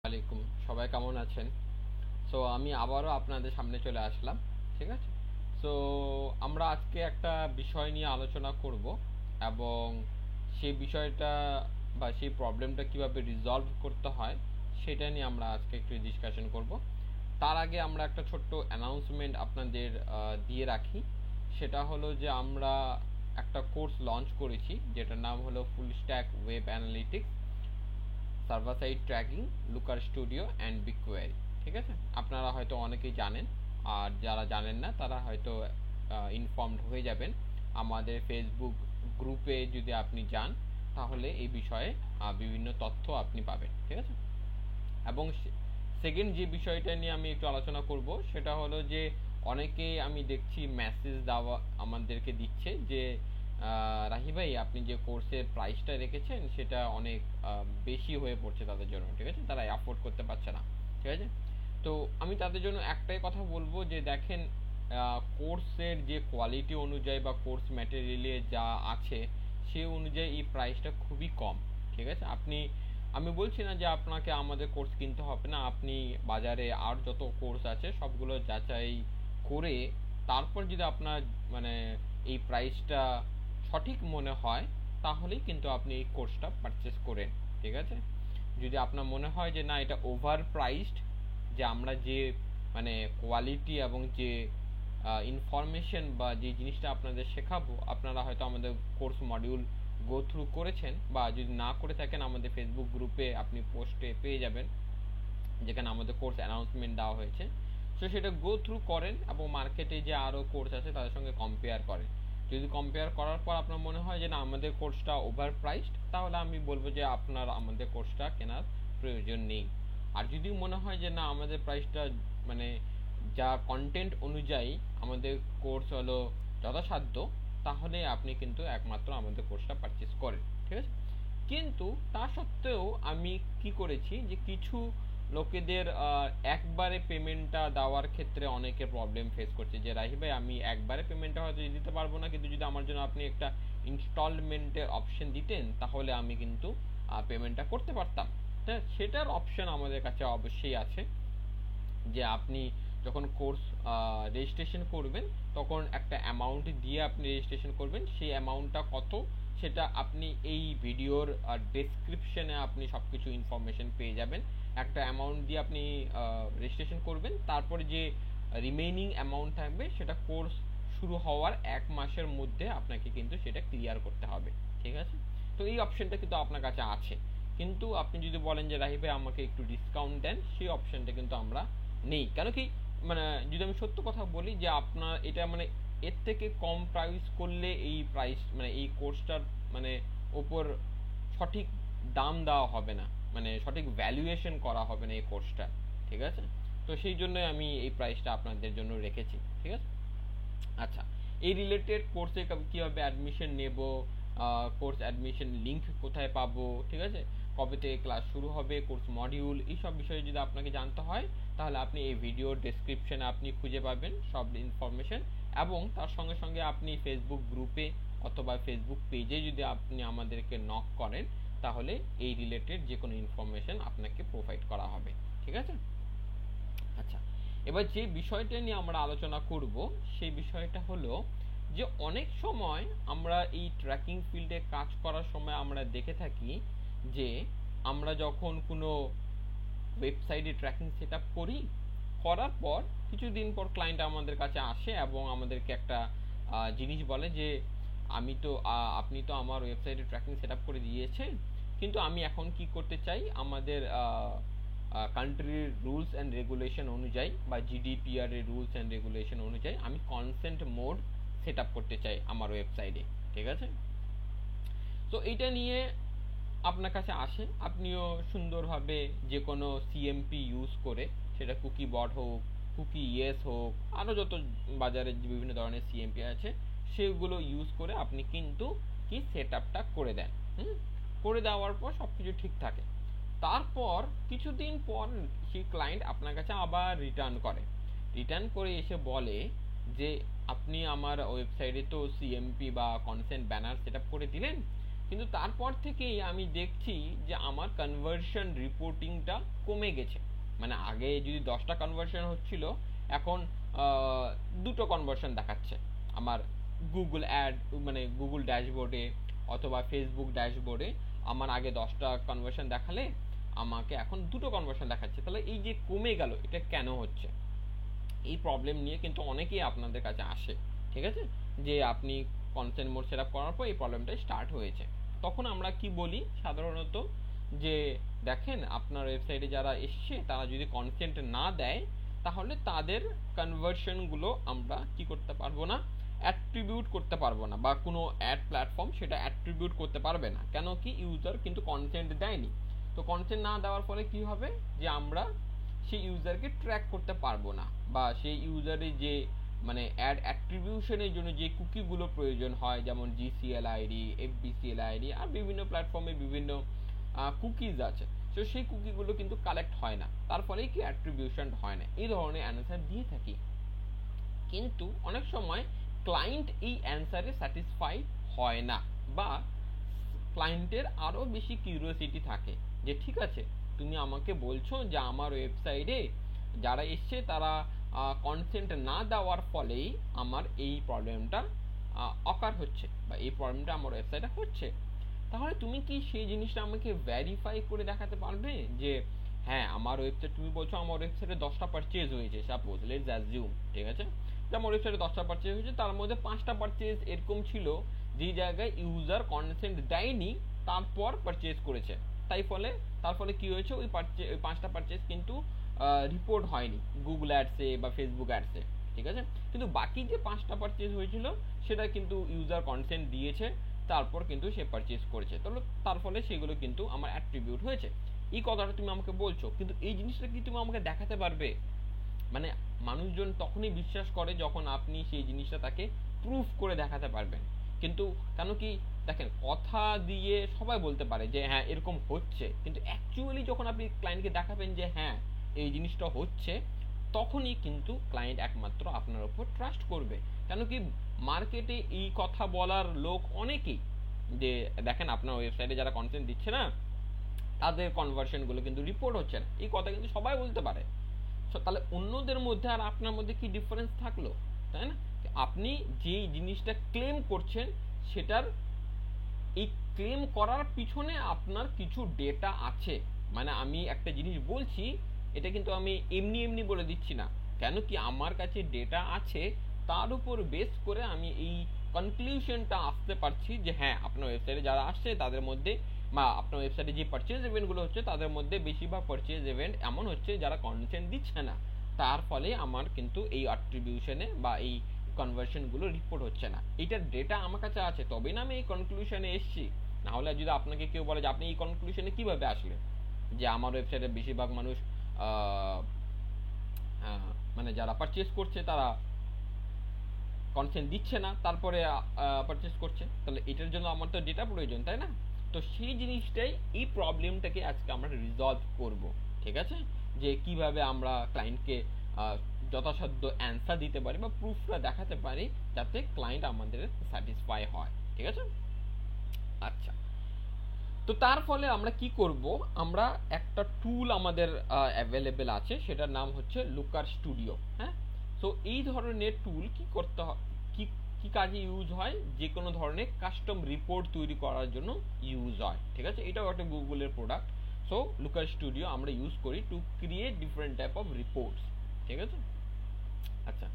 আলাইকুম, সবাই কেমন আছেন? সো আমি আবারও আপনাদের সামনে চলে আসলাম। ঠিক আছে। সো আমরা আজকে একটা বিষয় নিয়ে আলোচনা করব, এবং সেই বিষয়টা বা সেই প্রবলেমটা কিভাবে রিজলভ করতে হয় সেটা নিয়ে আমরা আজকে একটু ডিসকাশন করব। তার আগে আমরা একটা ছোট্ট অ্যানাউন্সমেন্ট আপনাদের দিয়ে রাখি। সেটা হলো যে আমরা একটা কোর্স লঞ্চ করেছি, যেটার নাম হলো full stack web analytics, server side tracking, Looker Studio and BigQuery. ঠিক আছে, আপনারা হয়তো অনেকেই জানেন, আর যারা জানেন না তারা হয়তো ইনফর্মড হয়ে যাবেন। আমাদের ফেসবুক গ্রুপে যদি আপনি যান, তাহলে এই বিষয়ে বিভিন্ন তথ্য আপনি পাবেন। ঠিক আছে। এবং সেকেন্ড যে বিষয়টা নিয়ে আমি একটু আলোচনা করব, সেটা হলো যে অনেকেই আমি দেখছি মেসেজ দেওয়া আমাদেরকে দিচ্ছে যে রাহি ভাই, আপনি যে কোর্সের প্রাইসটা রেখেছেন সেটা অনেক বেশি হয়ে পড়ছে তাদের জন্য। ঠিক আছে, তারা অ্যাফোর্ড করতে পারছে না। ঠিক আছে। তো আমি তাদের জন্য একটাই কথা বলবো যে দেখেন, কোর্সের যে কোয়ালিটি অনুযায়ী বা কোর্স ম্যাটেরিয়ালে যা আছে সেই অনুযায়ী এই প্রাইসটা খুবই কম। ঠিক আছে। আমি বলছি না যে আপনাকে আমাদের কোর্স কিনতে হবে না, আপনি বাজারে আর যত কোর্স আছে সবগুলো যাচাই করে তারপর যদি আপনার মানে এই প্রাইসটা সঠিক মনে হয়, তাহলেই কিন্তু আপনি এই কোর্সটা পারচেস করেন। ঠিক আছে। যদি আপনার মনে হয় যে না, এটা ওভার প্রাইসড, যে আমরা যে কোয়ালিটি এবং যে ইনফরমেশন বা যে জিনিসটা আপনাদের শেখাবো, আপনারা হয়তো আমাদের কোর্স মডিউল গো থ্রু করেছেন, বা যদি না করে থাকেন আমাদের ফেসবুক গ্রুপে আপনি পোস্টে পেয়ে যাবেন, যেখানে আমাদের কোর্স অ্যানাউন্সমেন্ট দেওয়া হয়েছে। সো সেটা গো থ্রু করেন এবং মার্কেটে যে আরও কোর্স আছে তাদের সঙ্গে কম্পেয়ার করেন। যদি কম্পেয়ার করার পর আপনার মনে হয় যে না, আমাদের কোর্সটা ওভার প্রাইসড, তাহলে আমি বলবো যে আপনার আমাদের কোর্সটা কেনার প্রয়োজন নেই। আর যদি মনে হয় যে না, আমাদের প্রাইসটা মানে যা কন্টেন্ট অনুযায়ী আমাদের কোর্স হলো যথাসাধ্য, তাহলে আপনি কিন্তু একমাত্র আমাদের কোর্সটা পারচেস করেন। ঠিক আছে। কিন্তু তা সত্ত্বেও আমি কি করেছি যে কিছু লোকেদের একবারে পেমেন্টটা দেওয়ার ক্ষেত্রে অনেকে প্রবলেম ফেস করছে, যে রাহি ভাই, আমি একবারে পেমেন্টটা হয়তো দিতে পারবো না, কিন্তু যদি আমার জন্য আপনি একটা ইনস্টলমেন্টের অপশন দিতেন, তাহলে আমি কিন্তু পেমেন্টটা করতে পারতাম। হ্যাঁ, সেটার অপশন আমাদের কাছে অবশ্যই আছে। যে আপনি যখন কোর্স রেজিস্ট্রেশন করবেন, তখন একটা অ্যামাউন্ট দিয়ে আপনি রেজিস্ট্রেশন করবেন। সেই অ্যামাউন্টটা কত, সেটা আপনি এই ভিডিওর ডেসক্রিপশনে আপনি সব কিছু ইনফরমেশন পেয়ে যাবেন। একটা অ্যামাউন্ট দিয়ে আপনি রেজিস্ট্রেশন করবেন, তারপরে যে রিমেইনিং অ্যামাউন্ট থাকবে সেটা কোর্স শুরু হওয়ার 1 মাসের মধ্যে আপনাকে কিন্তু সেটা ক্লিয়ার করতে হবে। ঠিক আছে। তো এই অপশনটা কিন্তু আপনার কাছে আছে। কিন্তু আপনি যদি বলেন যে রাহি ভাই, আমাকে একটু ডিসকাউন্ট দেন, সেই অপশনটা কিন্তু আমরা নেই। কেন কি, যদি আমি সত্য কথা বলি, যে আপনার এটা এর থেকে কম প্রাইস করলে এই প্রাইস এই কোর্সটার মানে ওপর সঠিক দাম দেওয়া হবে না, সঠিক ভ্যালুয়েশন করা হবে না এই কোর্সটা। ঠিক আছে। তো সেই জন্যই আমি এই প্রাইসটা আপনাদের জন্য রেখেছি। ঠিক আছে। আচ্ছা, এই রিলেটেড কোর্সে কীভাবে অ্যাডমিশন নেব, কোর্স অ্যাডমিশন লিঙ্ক কোথায় পাবো, ঠিক আছে, কবে থেকে ক্লাস শুরু হবে, কোর্স মডিউল, এইসব বিষয়ে যদি আপনাকে জানতে হয়, তাহলে আপনি এই ভিডিওর ডেসক্রিপশনে আপনি খুঁজে পাবেন সব ইনফরমেশন। এবং তার সঙ্গে সঙ্গে আপনি ফেসবুক গ্রুপে অথবা ফেসবুক পেজে যদি আপনি আমাদেরকে নক করেন, তাহলে এই রিলেটেড যে কোনো ইনফরমেশন আপনাকে প্রোভাইড করা হবে। ঠিক আছে। আচ্ছা, এবার যে বিষয়টা নিয়ে আমরা আলোচনা করব, সেই বিষয়টা হলো যে অনেক সময় আমরা এই ট্র্যাকিং ফিল্ডে কাজ করার সময় আমরা দেখে থাকি যে আমরা যখন কোনো ওয়েবসাইটে ট্র্যাকিং সেট আপ করি, করার পর কিছুদিন পর ক্লায়েন্ট আমাদের কাছে আসে এবং আমাদেরকে একটা জিনিস বলে যে আপনি তো আমার ওয়েবসাইটে ট্র্যাকিং সেট আপ করে দিয়েছেন, কিন্তু আমি এখন কি করতে চাই, আমাদের কান্ট্রির রুলস অ্যান্ড রেগুলেশন অনুযায়ী বা জিডিপিআর এর রুলস অ্যান্ড রেগুলেশন অনুযায়ী আমি কনসেন্ট মোড সেট আপ করতে চাই আমার ওয়েবসাইটে। ঠিক আছে। তো এইটা নিয়ে আপনার কাছে আসে, আপনিও সুন্দরভাবে যে কোনো সিএমপি ইউজ করে, সেটা কুকি বট হোক, কুকি ইয়েস হোক, আরও যত বাজারে বিভিন্ন ধরনের সিএমপি আছে, সেগুলো ইউজ করে আপনি কিন্তু কি সেট আপটা করে দেন। করে দেওয়ার পর সব কিছু ঠিক থাকে। তারপর কিছুদিন পর সেই ক্লায়েন্ট আপনার কাছে আবার রিটার্ন করে এসে বলে যে আপনি আমার ওয়েবসাইটে তো সিএমপি বা কনসেন্ট ব্যানার সেট আপ করে দিলেন, কিন্তু তারপর থেকেই আমি দেখছি যে আমার কনভার্সন রিপোর্টিংটা কমে গেছে। মানে আগে যদি 10টা কনভার্সন হচ্ছিল, এখন 2টো কনভার্সন দেখাচ্ছে আমার গুগল অ্যাড, মানে গুগল ড্যাশবোর্ডে অথবা ফেসবুক ড্যাশবোর্ডে। আমার আগে 10টা কনভার্সন দেখালে আমাকে এখন 2টো কনভার্সন দেখাচ্ছে। তাহলে এই যে কমে গেল, এটা কেন হচ্ছে? এই প্রবলেম নিয়ে কিন্তু অনেকেই আপনাদের কাছে আসে, ঠিক আছে, যে আপনি কনসেন্ট মোড সেট আপ করার পর এই প্রবলেমটা স্টার্ট হয়েছে। তখন আমরা কি বলি সাধারণত, যে দেখেন আপনার ওয়েবসাইটে যারা এসছে তারা যদি কনসেন্ট না দেয়, তাহলে তাদের কনভার্সনগুলো আমরা কি করতে পারবো না, অ্যাট্রিবিউট করতে পারবো না, বা কোনো অ্যাড প্ল্যাটফর্ম সেটা অ্যাট্রিবিউট করতে পারবে না। কেন কি? ইউজার কিন্তু কনসেন্ট দেয়নি। তো কনসেন্ট না দেওয়ার ফলে কি হবে, যে আমরা সেই ইউজারকে ট্র্যাক করতে পারবো না, বা সেই ইউজারের যে মানে অ্যাড অ্যাট্রিবিউশনের জন্য যে কুকিগুলো প্রয়োজন হয়, যেমন জিসিএল আইডি, এফবিসিএল আইডি, আর বিভিন্ন প্ল্যাটফর্মে বিভিন্ন কুকিজ আছে, তো সেই কুকিগুলো কিন্তু কালেক্ট হয় না। তার ফলেই কি অ্যাট্রিবিউশন হয় না। এই ধরনের অ্যান্সার দিয়ে থাকি। কিন্তু অনেক সময় ক্লায়েন্ট এই অ্যান্সারে স্যাটিসফাই হয় না, বা ক্লায়েন্টের আরও বেশি কিউরিওসিটি থাকে যে ঠিক আছে, তুমি আমাকে বলছো যে আমার ওয়েবসাইটে যারা এসছে তারা কনসেন্ট না দেওয়ার ফলেই আমার এই প্রবলেমটা অকার হচ্ছে, বা এই প্রবলেমটা আমার ওয়েবসাইটে হচ্ছে। তাহলে তুমি কি সেই জিনিসটা আমাকে ভেরিফাই করে দেখাতে পারবে যে হ্যাঁ আমার ওয়েবসাইট, তুমি বলছো আমার ওয়েবসাইটে 10টা পারচেজ হয়েছে, সাপোজ লেটস অ্যাজিউম, ঠিক আছে, যে আমার ওয়েবসাইটে 10টা পারচেজ হয়েছে, তার মধ্যে 5টা পারচেজ এরকম ছিল যেই জায়গায় ইউজার কনসেন্ট দেয়নি, তারপর পারচেজ করেছে। তার ফলে কি হয়েছে, ওই 5টা পারচেজ কিন্তু রিপোর্ট হয়নি গুগল অ্যাডসে বা ফেসবুক অ্যাডসে, ঠিক আছে। কিন্তু বাকি যে 5টা পারচেজ হয়েছিল সেটা কিন্তু ইউজার কনসেন্ট দিয়েছে, তারপর কিন্তু সে পারচেজ করেছে, তাহলে তার ফলে সেগুলো কিন্তু আমার অ্যাট্রিবিউট হয়েছে। এই কথাটা তুমি আমাকে বলছো, কিন্তু এই জিনিসটা কি তুমি আমাকে দেখাতে পারবে? মানে মানুষজন তখনই বিশ্বাস করে যখন আপনি সেই জিনিসটা তাকে প্রুফ করে দেখাতে পারবেন। কিন্তু কেন কি, দেখেন, কথা দিয়ে সবাই বলতে পারে যে হ্যাঁ এরকম হচ্ছে, কিন্তু অ্যাকচুয়ালি যখন আপনি ক্লায়েন্টকে দেখাবেন যে হ্যাঁ এই জিনিসটা হচ্ছে, তখনই কিন্তু ক্লায়েন্ট একমাত্র আপনার উপর ট্রাস্ট করবে। কেন কি, মার্কেটে এই কথা বলার লোক অনেকেই, যে দেখেন আপনার ওয়েবসাইটে যারা কন্টেন্ট দিচ্ছে না তাদের কনভার্সনগুলো কিন্তু রিপোর্ট হচ্ছে না, এই কথা কিন্তু সবাই বলতে পারে। তাহলে অন্যদের মধ্যে আর আপনার মধ্যে কি ডিফারেন্স থাকলো, তাই না? আপনি যেই জিনিসটা ক্লেম করছেন, সেটার এই ক্লেম করার পিছনে আপনার কিছু ডেটা আছে। মানে আমি একটা জিনিস বলছি, এটা কিন্তু আমি এমনি এমনি বলে দিচ্ছি না। কেন কি, আমার কাছে ডেটা আছে, তার উপর বেস করে আমি এই কনক্লুশনটা আসতে পারছি যে হ্যাঁ আপনার ওয়েবসাইটে যারা আসছে তাদের মধ্যে, বা আপনার ওয়েবসাইটে যে পারচেজ ইভেন্টগুলো হচ্ছে তাদের মধ্যে বেশিরভাগ পারচেজ ইভেন্ট এমন হচ্ছে যারা কন্টেন্ট দিচ্ছে না, তার ফলে আমার কিন্তু এই অ্যাট্রিবিউশনে বা এই কনভার্সনগুলো রিপোর্ট হচ্ছে না। এইটার ডেটা আমার কাছে আছে, তবেই না আমি এই কনক্লুশনে এসেছি। না হলে যদি আপনাকে কেউ বলে যে আপনি এই কনক্লুশনে কিভাবে আসলেন যে আমার ওয়েবসাইটে বেশিরভাগ মানুষ মানে যারা পারচেজ করছে তারা কনসেন্ট দিচ্ছে না, তারপরে পারচেজ করছে, তাহলে এটার জন্য আমার তো ডেটা প্রয়োজন, তাই না? তো সেই জিনিসটাই, এই প্রবলেমটাকে আজকে আমরা রিজলভ করব, ঠিক আছে, যে কিভাবে আমরা ক্লায়েন্টকে যথাসাধ্য অ্যান্সার দিতে পারি বা প্রুফটা দেখাতে পারি যাতে ক্লায়েন্ট আমাদের স্যাটিসফাই হয়, ঠিক আছে। আচ্ছা, তো তার ফলে আমরা কি করব, আমরা একটা টুল আমাদের অ্যাভেলেবেল আছে, সেটার নাম হচ্ছে লুকার স্টুডিও। হ্যাঁ, তো এই ধরনের টুল কি করতে হয়, কি কি কাজে ইউজ হয়, যে কোনো ধরনের কাস্টম রিপোর্ট তৈরি করার জন্য ইউজ হয়, ঠিক আছে। এটাও একটা গুগলের প্রোডাক্ট। সো লুকার স্টুডিও আমরা ইউজ করি to create different type of reports, ঠিক আছে। আচ্ছা,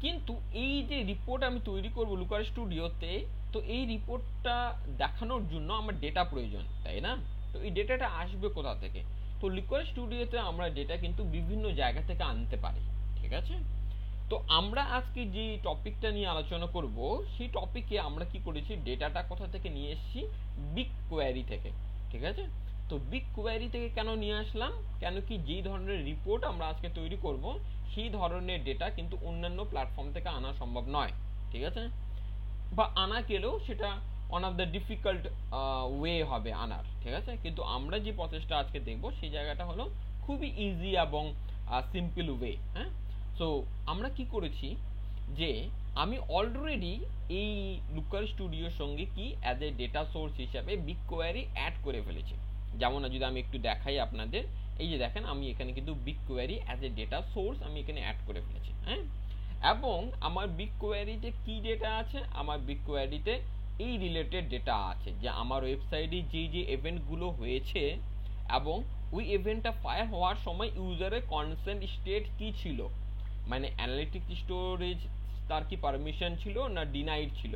কিন্তু এই যে রিপোর্ট আমি তৈরি করব লুকার স্টুডিওতে, তো এই রিপোর্টটা দেখানোর জন্য আমার ডেটা প্রয়োজন, তাই না? তো এই ডেটাটা আসবে কোথা থেকে? তো লুকার স্টুডিওতে আমরা ডেটা কিন্তু বিভিন্ন জায়গা থেকে আনতে পারি, ঠিক আছে। তো আমরা আজকে যে টপিকটা নিয়ে আলোচনা করব, সেই টপিকে আমরা কি করেছি, ডেটাটা কোথা থেকে নিয়ে এসেছি, বিগ কোয়ারি থেকে, ঠিক আছে। তো বিগ কোয়ারি থেকে কেন নিয়ে আসলাম, কেন কি যেই ধরনের রিপোর্ট আমরা আজকে তৈরি করব সেই ধরনের ডেটা কিন্তু অন্যান্য প্ল্যাটফর্ম থেকে আনা সম্ভব নয়, ঠিক আছে, বা আনা গেলেও সেটা one of the difficult way হবে আনার, ঠিক আছে। কিন্তু আমরা যে প্রসেসটা আজকে দেখব সেই জায়গাটা হলো খুবই ইজি এবং সিম্পল ওয়ে। হ্যাঁ, সো আমরা কি করেছি, যে আমি অলরেডি এই লুকার স্টুডিওর সঙ্গে কি অ্যাজ এ ডেটা সোর্স হিসাবে BigQuery অ্যাড করে ফেলেছি। যেমন যদি আমি একটু দেখাই আপনাদের, এই যে দেখেন আমি এখানে কিন্তু BigQuery as a data source আমি এখানে অ্যাড করে ফেলেছি। হ্যাঁ, এবং আমার BigQueryতে কি ডেটা আছে, আমার BigQueryতে এই রিলেটেড ডেটা আছে যে আমার ওয়েবসাইটে যে ইভেন্টগুলো হয়েছে এবং ওই ইভেন্টটা ফায়ার হওয়ার সময় ইউজারের কনসেন্ট স্টেট কি ছিল, মানে অ্যানালিটিক্স স্টোরেজ তার কি পারমিশন ছিল না ডিনাইড ছিল,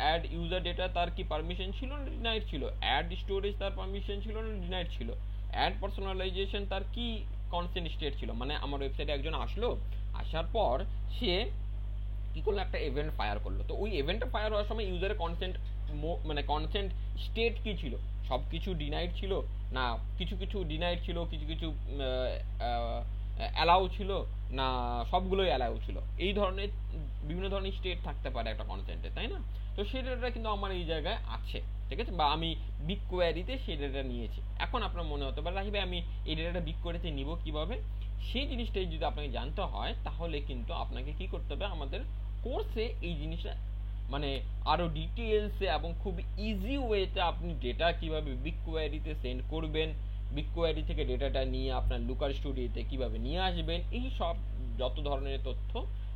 অ্যাড ইউজার ডেটা তার কি পারমিশন ছিল না ডিনাইড ছিল, অ্যাড স্টোরেজ তার পারমিশন ছিল না ডিনাইড ছিল, অ্যাড পার্সোনালাইজেশন তার কি কনসেন্ট স্টেট ছিল। মানে আমার ওয়েবসাইটে একজন আসলো, আসার পর সে কি করলো, একটা ইভেন্ট ফায়ার করলো, তো ওই ইভেন্টটা ফায়ার হওয়ার সময় ইউজারের কনসেন্ট মানে কনসেন্ট স্টেট কি ছিল, সব কিছু ডিনাইড ছিল না কিছু কিছু ডিনাইড ছিল, কিছু কিছু অ্যালাউ ছিল না সবগুলোই অ্যালাউ ছিল, এই ধরনের বিভিন্ন ধরনের স্টেট থাকতে পারে একটা কনসেন্টে, তাই না? তো সেই ডেটাটা কিন্তু আমার এই জায়গায় আছে, ঠিক আছে, বা আমি BigQueryতে সেই ডেটা নিয়েছি। এখন আপনার মনে হতে পারে রাহি ভাই আমি এই ডেটাটা BigQueryতে নিব কিভাবে? সেই জিনিসটাই যদি আপনাকে জানতে হয় তাহলে কিন্তু আপনাকে কি করতে হবে, আমাদের কোর্সে এই জিনিসটা মানে আরো ডিটেলসে এবং খুব ইজি ওয়েতে আপনি ডেটা কিভাবে BigQueryতে সেন্ড করবেন, BigQuery থেকে ডেটাটা নিয়ে আপনার লুকার স্টুডিওতে কিভাবে নিয়ে আসবেন, এই সব যত ধরনের তথ্য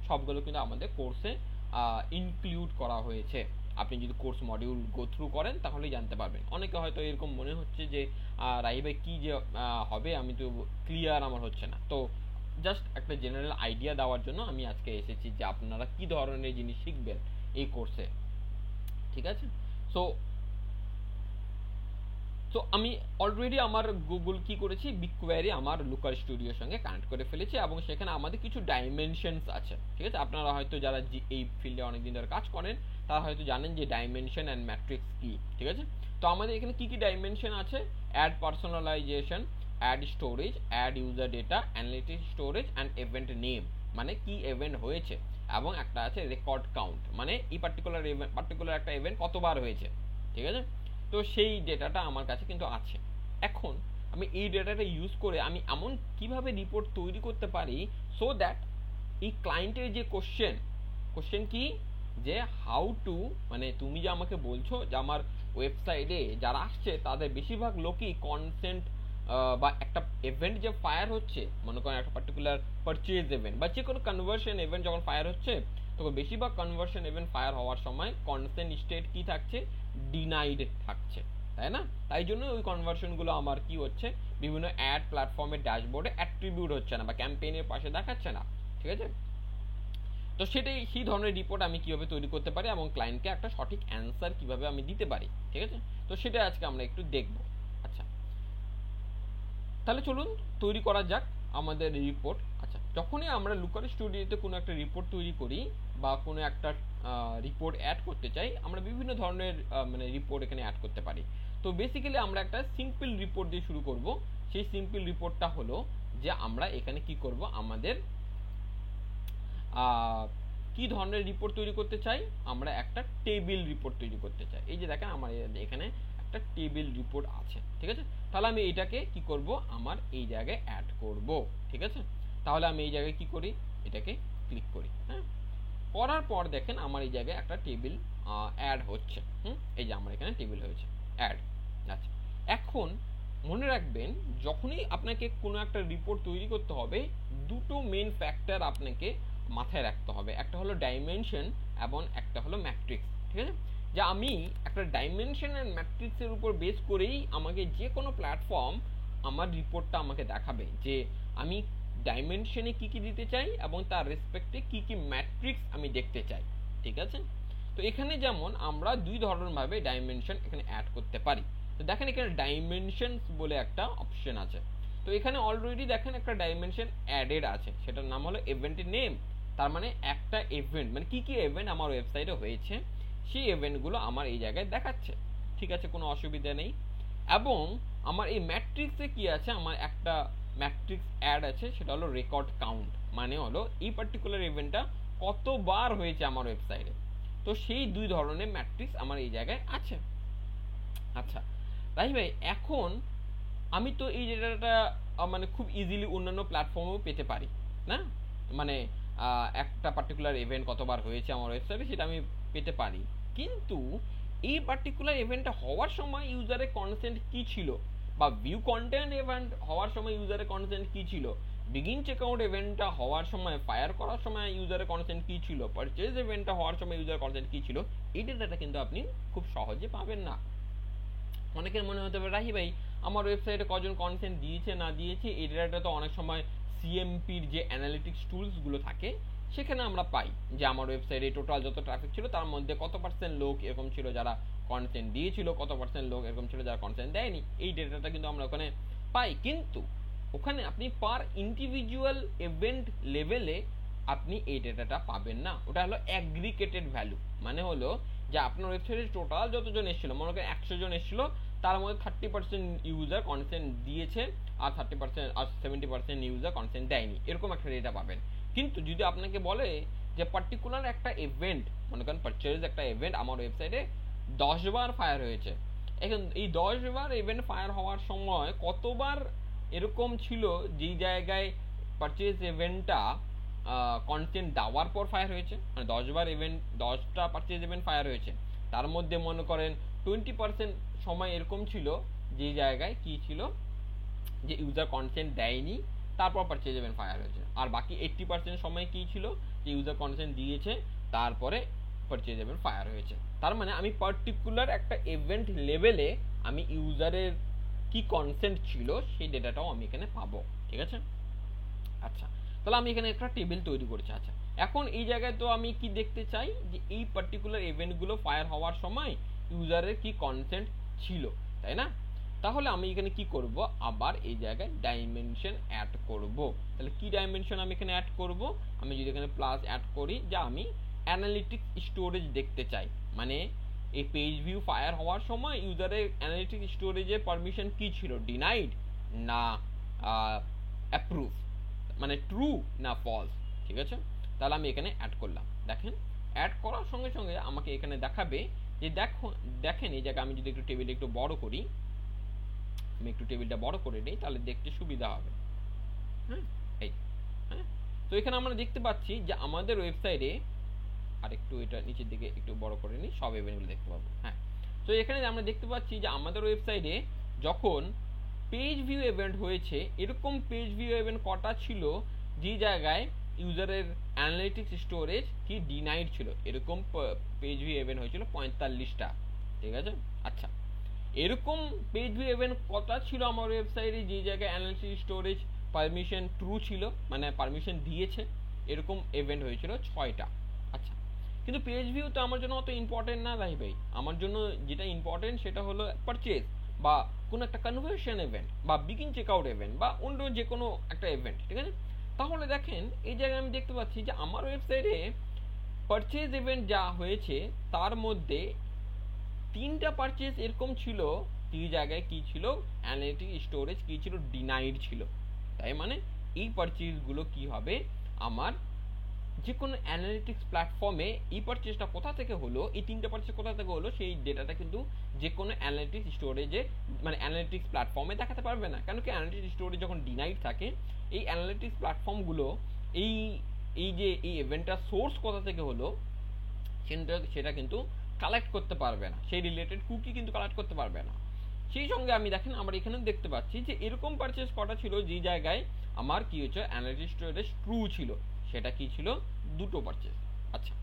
সবগুলো কিন্তু আমাদের কোর্সে ইনক্লুড করা হয়েছে। আপনি যদি কোর্স মডিউল গো থ্রু করেন তাহলেই জানতে পারবেন। অনেকে হয়তো এরকম মনে হচ্ছে যে রাহি ভাই কী যে হবে আমি তো ক্লিয়ার আমার হচ্ছে না, তো জাস্ট একটা জেনারেল আইডিয়া দেওয়ার জন্য আমি আজকে এসেছি যে আপনারা কি ধরনের জিনিস শিখবেন এই কোর্সে, ঠিক আছে? সো তো আমি অলরেডি আমার গুগল কি করেছি, BigQuery আমার লুকার স্টুডিওর সঙ্গে কানেক্ট করে ফেলেছি এবং সেখানে আমাদের কিছু ডাইমেনশনস আছে, ঠিক আছে? আপনারা হয়তো যারা এই ফিল্ডে অনেকদিন ধরে কাজ করেন তারা হয়তো জানেন যে ডাইমেনশন অ্যান্ড ম্যাট্রিক্স কি, ঠিক আছে? তো আমাদের এখানে কি কি ডাইমেনশন আছে, ad personalization, ad storage, ad user data, analytics storage and event name, মানে কি ইভেন্ট হয়েছে, এবং একটা আছে রেকর্ড কাউন্ট, মানে এই পার্টিকুলার একটা ইভেন্ট কতবার হয়েছে, ঠিক আছে? তো সেই ডেটাটা আমার কাছে কিন্তু আছে। এখন আমি এই ডেটাটা ইউজ করে আমি এমন কিভাবে রিপোর্ট তৈরি করতে পারি সো দ্যাট এই ক্লায়েন্টের যে কোশ্চেন কি, যে হাউ টু, মানে তুমি যে আমাকে বলছো যে আমার ওয়েবসাইটে যারা আসছে তাদের বেশিরভাগ লোকই কনসেন্ট বা একটা ইভেন্ট যে ফায়ার হচ্ছে, মনে করেন একটা পার্টিকুলার পারচেজ ইভেন্ট বা যে কোনো কনভার্সন ইভেন্ট যখন ফায়ার হচ্ছে তখন বেশিরভাগ কনভার্সন ইভেন্ট ফায়ার হওয়ার সময় কনসেন্ট স্টেট কি থাকছে, ডিনাইড থাকছে, তাই না? তাই জন্য ওই কনভার্সনগুলো আমার কি হচ্ছে, বিভিন্ন অ্যাড প্ল্যাটফর্মের ড্যাশবোর্ডে অ্যাট্রিবিউট হচ্ছে না বা ক্যাম্পেইনের পাশে দেখাচ্ছে না, ঠিক আছে? তো সেটাই, সেই ধরনের রিপোর্ট আমি কিভাবে তৈরি করতে পারি এবং ক্লায়েন্টকে একটা সঠিক অ্যান্সার কিভাবে আমি দিতে পারি, ঠিক আছে? তো সেটা আজকে আমরা একটু দেখব। আচ্ছা, তাহলে চলুন তৈরি করা যাক আমাদের রিপোর্ট। আচ্ছা, যখনই আমরা লুকার স্টুডিওতে কোনো একটা রিপোর্ট তৈরি করি বা কোনো একটা রিপোর্ট অ্যাড করতে চাই, আমরা বিভিন্ন ধরনের মানে রিপোর্ট এখানে অ্যাড করতে পারি। তো বেসিক্যালি আমরা একটা সিম্পল রিপোর্ট দিয়ে শুরু করব। সেই সিম্পল রিপোর্টটা হলো যে আমরা এখানে কি করব, আমাদের কি ধরনের রিপোর্ট তৈরি করতে চাই, আমরা একটা টেবিল রিপোর্ট তৈরি করতে চাই। এই যে দেখেন আমার এখানে একটা টেবিল রিপোর্ট আছে, ঠিক আছে? তাহলে আমি এটাকে কি করব, আমার এই জায়গায় অ্যাড করব, ঠিক আছে? তাহলে আমি এই জায়গায় কি করি, এটাকে ক্লিক করি। হ্যাঁ, করার পর দেখেন আমার এই জায়গায় একটা টেবিল অ্যাড হচ্ছে। এই যে আমার এখানে টেবিল হয়েছে অ্যাড। আচ্ছা, এখন মনে রাখবেন যখনই আপনাকে কোনো একটা রিপোর্ট তৈরি করতে হবে দুটো মেন ফ্যাক্টর আপনাকে মাথায় রাখতে হবে, একটা হলো ডাইমেনশন এবং একটা হলো ম্যাট্রিক্স, ঠিক আছে? যে আমি একটা ডাইমেনশন অ্যান্ড ম্যাট্রিক্সের উপর বেস করেই আমাকে যে কোনো প্ল্যাটফর্ম আমার রিপোর্টটা আমাকে দেখাবে যে আমি ডাইমেনশনে কি কি দিতে চাই এবং তার রেসপেক্টে কি কি ম্যাট্রিক্স আমি দেখতে চাই, ঠিক আছে? তো এখানে যেমন আমরা দুই ধরনের ভাবে ডাইমেনশন এখানে অ্যাড করতে পারি। তো দেখেন এখানে ডাইমেনশনস বলে একটা অপশন আছে। তো এখানে অলরেডি দেখেন একটা ডাইমেনশন অ্যাডেড আছে, সেটার নাম হলো ইভেন্টের নেম। তার মানে একটা ইভেন্ট, মানে কি কি ইভেন্ট আমার ওয়েবসাইটে হয়েছে সেই ইভেন্টগুলো আমার এই জায়গায় দেখাচ্ছে, ঠিক আছে, কোনো অসুবিধা নেই। এবং আমার এই ম্যাট্রিক্সে কি আছে, আমার একটা ম্যাট্রিক্স অ্যাড আছে, সেটা হলো রেকর্ড কাউন্ট, মানে হলো এই পার্টিকুলার ইভেন্টটা কতবার হয়েছে আমার ওয়েবসাইটে। তো সেই দুই ধরনের ম্যাট্রিক্স আমার এই জায়গায় আছে। আচ্ছা রাহি ভাই, এখন আমি তো এই ডেটাটা মানে খুব ইজিলি অন্যান্য প্ল্যাটফর্মেও পেতে পারি না, মানে একটা পার্টিকুলার ইভেন্ট কতবার হয়েছে আমার ওয়েবসাইটে সেটা আমি পেতে পারি। কিন্তু এই পার্টিকুলার ইভেন্টটা হওয়ার সময় ইউজারের কনসেন্ট কি ছিল, বা ভিউ কন্টেন্ট ইভেন্ট হওয়ার সময় ইউজারের কনসেন্ট কি ছিল, বিগিন চেকআউট ইভেন্টটা হওয়ার সময়, ফায়ার করার সময় ইউজারের কনসেন্ট কি ছিল, পারচেজ ইভেন্টটা হওয়ার সময় ইউজারের কনসেন্ট কি ছিল, এই ডেটাটা কিন্তু আপনি খুব সহজে পাবেন না। অনেকের মনে হতে পারে রাহি ভাই আমার ওয়েবসাইটে কজন কনসেন্ট দিয়েছে না দিয়েছে এই ডেটাটা তো অনেক সময় সিএমপির যে অ্যানালিটিক্স টুলসগুলো থাকে সেখানে আমরা পাই যে আমার ওয়েবসাইটে টোটাল যত ট্রাফিক ছিল তার মধ্যে কত পার্সেন্ট লোক এরকম ছিল যারা কন্টেন্ট দিয়েছিল, কত পার্সেন্ট লোক এরকম ছিল যারা কন্টেন্ট দেয়নি। এই ডেটাটা কিন্তু আমরা ওখানে পাই, কিন্তু ওখানে আপনি পার ইন্ডিভিজুয়াল ইভেন্ট লেভেলে আপনি এই ডেটাটা পাবেন না। ওটা হলো অ্যাগ্রিগেটেড ভ্যালু, মানে হলো যে আপনার ওয়েবসাইটে টোটাল যতজন এসেছিল, মনে করেন 100 জন এসেছিল, তার মধ্যে 30% ইউজার কনসেন্ট দিয়েছে আর 30% আর 70% ইউজার কনসেন্ট দেয়নি, এরকম একটা ডেটা পাবেন। কিন্তু যদি আপনাকে বলে যে পার্টিকুলার একটা ইভেন্ট, মনে করেন পারচেজ একটা ইভেন্ট আমার ওয়েবসাইটে 10 বার ফায়ার হয়েছে, এখন এই 10 বার ইভেন্ট ফায়ার হওয়ার সময় কতবার এরকম ছিল যেই জায়গায় পারচেজ ইভেন্টটা কন্টেন্ট দেওয়ার পর ফায়ার হয়েছে, মানে 10 বার ইভেন্ট 10টা পারচেজ ইভেন্ট ফায়ার হয়েছে, তার মধ্যে মনে করেন 20% সময় এরকম ছিল যে জায়গায় কি ছিল যে ইউজার কনসেন্ট দেয়নি তারপর পারচেজ ইভেন্ট ফায়ার হয়েছে, আর বাকি 80% সময় কি ছিল যে ইউজার কনসেন্ট দিয়েছে তারপরে পারচেজ ইভেন্ট ফায়ার হয়েছে। তার মানে আমি পার্টিকুলার একটা ইভেন্ট লেভেলে আমি ইউজারের কি কনসেন্ট ছিল সেই ডেটাটাও আমি এখানে পাবো, ঠিক আছে। আচ্ছা, তাহলে আমি এখানে একটা টেবিল তৈরি করেছি। আচ্ছা, এখন এই জায়গায় তো আমি কি দেখতে চাই যে এই পার্টিকুলার ইভেন্টগুলো ফায়ার হওয়ার সময় ইউজারের কি কনসেন্ট ছিল, তাই না? তাহলে আমি এখানে কি করব, আবার এই জায়গায় ডাইমেনশন অ্যাড করব। তাহলে কি ডাইমেনশন আমি এখানে অ্যাড করব, আমি যদি এখানে প্লাস অ্যাড করি যে আমি অ্যানালিটিক্স স্টোরেজ দেখতে চাই, মানে এই পেজ ভিউ ফায়ার হওয়ার সময় ইউজারের অ্যানালিটিক্স স্টোরেজের পারমিশন কি ছিল, ডিনাইড না অ্যাপ্রুভ, মানে ট্রু না ফলস, ঠিক আছে। তাহলে আমি এখানে অ্যাড করলাম। দেখেন অ্যাড করার সঙ্গে সঙ্গে আমাকে এখানে দেখাবে যে দেখেন এই জায়গায় আমি যদি একটু টেবিলটা একটু বড় করি, আমি একটু টেবিলটা বড় করে নিই তাহলে দেখতে সুবিধা হবে। হ্যাঁ, এই হ্যাঁ, তো এখানে আমরা দেখতে পাচ্ছি যে আমাদের ওয়েবসাইটে, আর একটু এটা নিচের দিকে একটু বড় করে নিই, সব ইভেন্টগুলো দেখতে পাবো। হ্যাঁ, তো এখানে আমরা দেখতে পাচ্ছি যে আমাদের ওয়েবসাইটে যখন পেজ ভিউ ইভেন্ট হয়েছে, এরকম পেজ ভিউ ইভেন্ট কটা ছিল যে জায়গায় ইউজারের অ্যানালিটিক্স স্টোরেজ কি ডিনাইড ছিল, এরকম পেজ ভিউ ইভেন্ট হয়েছিল 45টা, ঠিক আছে। আচ্ছা, এরকম পেজ ভিউ ইভেন্ট কটা ছিল আমার ওয়েবসাইটে যে জায়গায় অ্যানালিটিক্স স্টোরেজ পারমিশন ট্রু ছিল, মানে পারমিশন দিয়েছে, এরকম ইভেন্ট হয়েছিল 6টা। আচ্ছা, কিন্তু পেজ ভিউ তো আমার জন্য অত ইম্পর্টেন্ট না রাহি ভাই, আমার জন্য যেটা ইম্পর্টেন্ট সেটা হলো পারচেজ বা কোনো একটা কনভার্সন ইভেন্ট বা বিগিন চেকআউট ইভেন্ট বা অন্য যে কোনো একটা ইভেন্ট, ঠিক আছে। তাহলে দেখেন এই জায়গায় আমি দেখতে পাচ্ছি যে আমার ওয়েবসাইটে পারচেজ ইভেন্ট যা হয়েছে তার মধ্যে 3টা পারচেজ এরকম ছিল যে জায়গায় কি ছিল, অ্যানালিটিক স্টোরেজ কি ছিল, ডিনাইড ছিল। তাই মানে এই পারচেজগুলো কি হবে, আমার যে কোনো অ্যানালিটিক্স প্ল্যাটফর্মে এই পারচেজটা কোথা থেকে হলো, এই 3টা পারচেজ কোথা থেকে হলো, সেই ডেটাটা কিন্তু যে কোনো অ্যানালিটিক্স স্টোরেজে মানে অ্যানালিটিক্স প্ল্যাটফর্মে দেখাতে পারবে না। কারণ কি অ্যানালিটিক্স স্টোরেজ যখন ডিনাইড থাকে, এই অ্যানালিটিক্স প্ল্যাটফর্মগুলো এই এই যে এই ইভেন্টটার সোর্স কোথা থেকে হলো সেটা কিন্তু কালেক্ট করতে পারবে না, সেই রিলেটেড কুকি কিন্তু কালেক্ট করতে পারবে না। সেই সঙ্গে আমি দেখেন আমরা এখানে দেখতে পাচ্ছি যে এরকম পারচেজ কটা ছিল যে জায়গায় আমার কি হচ্ছে অ্যানালিটিক্স স্টোরেজ ট্রু ছিল, সেটা কি ছিল, 2টো পারচেজ। আচ্ছা,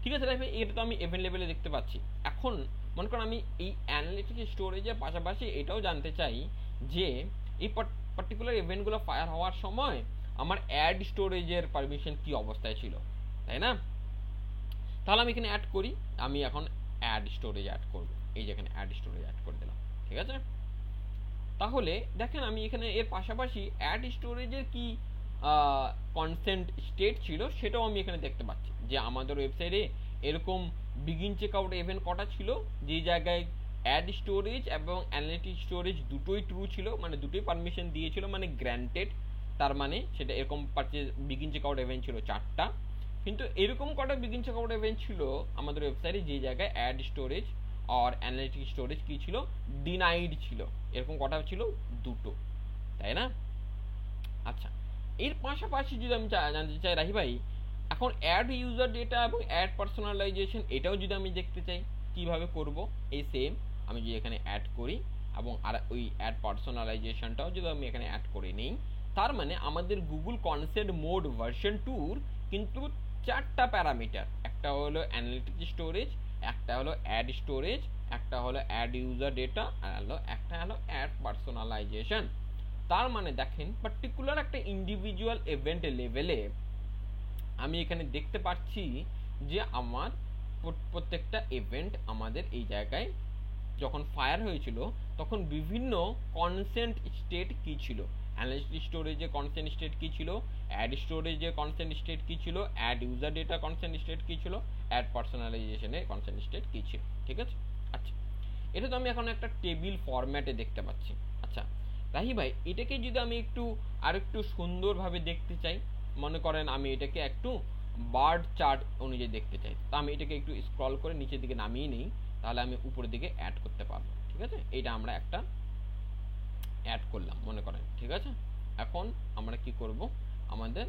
ঠিক আছে ভাই, এটা তো আমি ইভেন্ট লেভেলে দেখতে পাচ্ছি। এখন মনে করুন আমি এই অ্যানালিটিক্স স্টোরেজের পাশাপাশি এটাও জানতে চাই যে এই পার্টিকুলার ইভেন্টগুলো ফায়ার হওয়ার সময় আমার অ্যাড স্টোরেজের পারমিশন কি অবস্থায় ছিল, তাই না? তাহলে আমি এখানে অ্যাড করি, আমি এখন অ্যাড স্টোরেজ অ্যাড করব, এই যে এখানে অ্যাড স্টোরেজ অ্যাড করে দিলাম, ঠিক আছে। তাহলে দেখেন আমি এখানে এর পাশাপাশি অ্যাড স্টোরেজের কি কনসেন্ট স্টেট ছিল সেটাও আমি এখানে দেখতে পাচ্ছি যে আমাদের ওয়েবসাইটে এরকম বিগিন চেকআউট ইভেন্ট কটা ছিল যে জায়গায় অ্যাড স্টোরেজ এবং অ্যানালিটিক স্টোরেজ দুটোই ট্রু ছিল, মানে দুটোই পারমিশন দিয়েছিল, মানে গ্র্যান্টেড। তার মানে সেটা এরকম পারচেজ বিগিন চেকআউট ইভেন্ট ছিল 4টা, কিন্তু এরকম কটা বিগিন চেকআউট ইভেন্ট ছিল আমাদের ওয়েবসাইটে যে জায়গায় অ্যাড স্টোরেজ আর অ্যানালিটিক স্টোরেজ কি ছিল, ডিনাইড ছিল, এরকম কটা ছিল, 2টো, তাই না? আচ্ছা, এর পাশাপাশি যদি আমি জানতে চাই রাহি ভাই এখন অ্যাড ইউজার ডেটা এবং অ্যাড পার্সোনালাইজেশন এটাও যদি আমি দেখতে চাই কিভাবে করব, এই সেম আমি যদি এখানে অ্যাড করি এবং আর ওই অ্যাড পার্সোনালাইজেশনটাও যদি আমি এখানে অ্যাড করে নিই, তার মানে আমাদের গুগল কনসেন্ট মোড ভার্সন 2 কিন্তু 4টা প্যারামিটার, একটা হলো অ্যানালিটিক্স স্টোরেজ, একটা হলো অ্যাড স্টোরেজ, একটা হলো অ্যাড ইউজার ডেটা, আর হলো একটা হলো অ্যাড পার্সোনালাইজেশন। তার মানে দেখেন পার্টিকুলার একটা ইন্ডিভিজুয়াল ইভেন্ট লেভেলে আমি এখানে দেখতে পাচ্ছি যে আমার প্রত্যেকটা ইভেন্ট আমাদের এই জায়গায় যখন ফায়ার হয়েছিল তখন বিভিন্ন কনসেন্ট স্টেট কি ছিল, অ্যানালিটিক্স স্টোরেজে কনসেন্ট স্টেট কি ছিল, অ্যাড স্টোরেজে কনসেন্ট স্টেট কি ছিল, ad user data consent state কি ছিল, অ্যাড পার্সোনালাইজেশনের কনসেন্ট স্টেট কি ছিল। ঠিক আছে, আচ্ছা এটা তো আমি এখন একটা টেবিল ফরম্যাটে দেখতে পাচ্ছি। আচ্ছা রাহি ভাই, এটাকে যদি আমি আরেকটু সুন্দরভাবে দেখতে চাই, মনে করেন আমি এটাকে একটু বার্ড চার্ট অনুযায়ী দেখতে চাই, তো আমি এটাকে একটু স্ক্রল করে নিচের দিকে নামিয়ে নিই, তাহলে আমি উপরের দিকে অ্যাড করতে পারবো। ঠিক আছে, এটা আমরা একটা অ্যাড করলাম মনে করেন। ঠিক আছে, এখন আমরা কি করব, আমাদের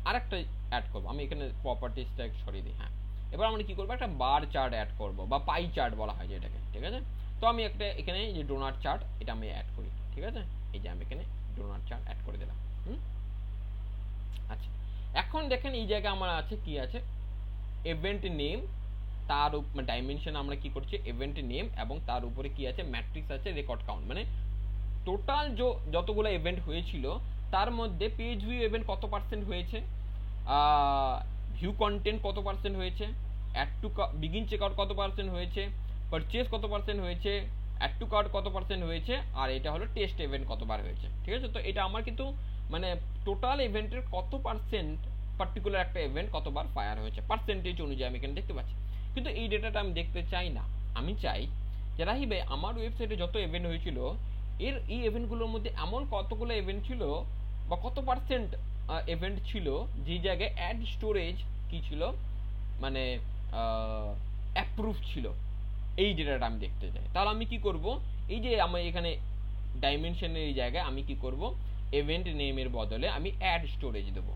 আরেকটা অ্যাড করব, আমি এখানে প্রপার্টিসটা সরিয়ে দিই। হ্যাঁ, এবার আমরা কি করবো, একটা বার চার্ট অ্যাড করব বা পাই চার্ট বলা হয় যেটাকে। ঠিক আছে, তো আমি একটা এখানে যে ডোনার চার্ট এটা আমি অ্যাড করি। ঠিক আছে, এই যে আমি এখানে ডোনার চার্ট অ্যাড করে দিলাম। আচ্ছা, এখন দেখেন এই জায়গায় আমার আছে কি আছে, ইভেন্ট নেম, তার ডাইমেনশন আমরা কি করছি ইভেন্ট নেম, এবং তার উপরে কি আছে ম্যাট্রিক্স আছে রেকর্ড কাউন্ট, মানে টোটাল যতগুলো ইভেন্ট হয়েছিল তার মধ্যে পেজ ভিউ ইভেন্ট কত পার্সেন্ট হয়েছে, ভিউ কন্টেন্ট কত পার্সেন্ট হয়েছে, অ্যাড টু বিগিন চেকআউট কত পার্সেন্ট হয়েছে, পারচেজ কত পার্সেন্ট হয়েছে, অ্যাড টু কার্ট কত পার্সেন্ট হয়েছে, আর এটা হলো টেস্ট ইভেন্ট কতবার হয়েছে। ঠিক আছে, তো এটা আমার কিন্তু মানে টোটাল ইভেন্টের কত পার্সেন্ট পার্টিকুলার একটা ইভেন্ট কতবার ফায়ার হয়েছে পার্সেন্টেজ অনুযায়ী আমি এখানে দেখতে পাচ্ছি। কিন্তু এই ডেটাটা আমি দেখতে চাই না, আমি চাই যে রাহি ভাই আমার ওয়েবসাইটে যত ইভেন্ট হয়েছিল এই ইভেন্টগুলোর মধ্যে এমন কতগুলো ইভেন্ট ছিল বা কত পার্সেন্ট ইভেন্ট ছিল যে জায়গায় অ্যাড স্টোরেজ কি ছিল, মানে অ্যাপ্রুভ ছিল, এই ডেটাটা আমি দেখতে চাই। তাহলে আমি কি করব, এই যে আমি এখানে ডাইমেনশনের এই জায়গায় আমি কি করব, ইভেন্ট নেমের বদলে আমি অ্যাড স্টোরেজ দেব।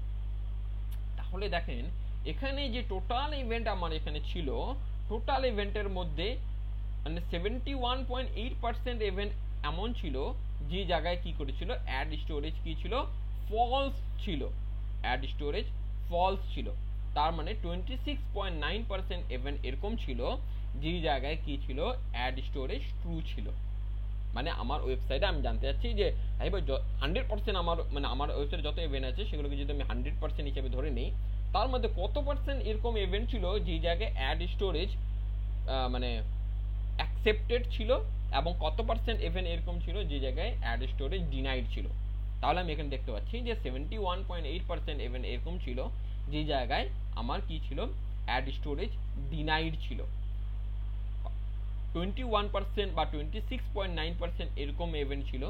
তাহলে দেখেন এখানে যে টোটাল ইভেন্ট আমার এখানে ছিল, টোটাল ইভেন্টের মধ্যে মানে 71.8% ইভেন্ট এমন ছিল যে জায়গায় কি করেছিল অ্যাড স্টোরেজ কি ছিল, ফলস ছিল, অ্যাড স্টোরেজ ফলস ছিল। তার মানে 26.9% ইভেন্ট এরকম ছিল যে জায়গায় কি ছিল অ্যাড স্টোরেজ ট্রু ছিল। মানে আমার ওয়েবসাইটে আমি জানতে চাচ্ছি যে ভাই 100% আমার ওয়েবসাইটে যত ইভেন্ট আছে সেগুলোকে যদি আমি 100% হিসেবে ধরে নিই, তার মধ্যে কত পার্সেন্ট এরকম ইভেন্ট ছিল যে জায়গায় অ্যাড স্টোরেজ মানে অ্যাকসেপ্টেড ছিল, এবং কত পার্সেন্ট ইভেন্ট এরকম ছিল যে জায়গায় অ্যাড স্টোরেজ ডিনাইড ছিল। তাহলে আমি এখানে দেখতে পাচ্ছি যে 71.8% ইভেন্ট এরকম ছিল যে জায়গায় আমার কি ছিল অ্যাড স্টোরেজ ডিনাইড ছিল, 21% বা 26.9% এরকম ইভেন্ট ছিল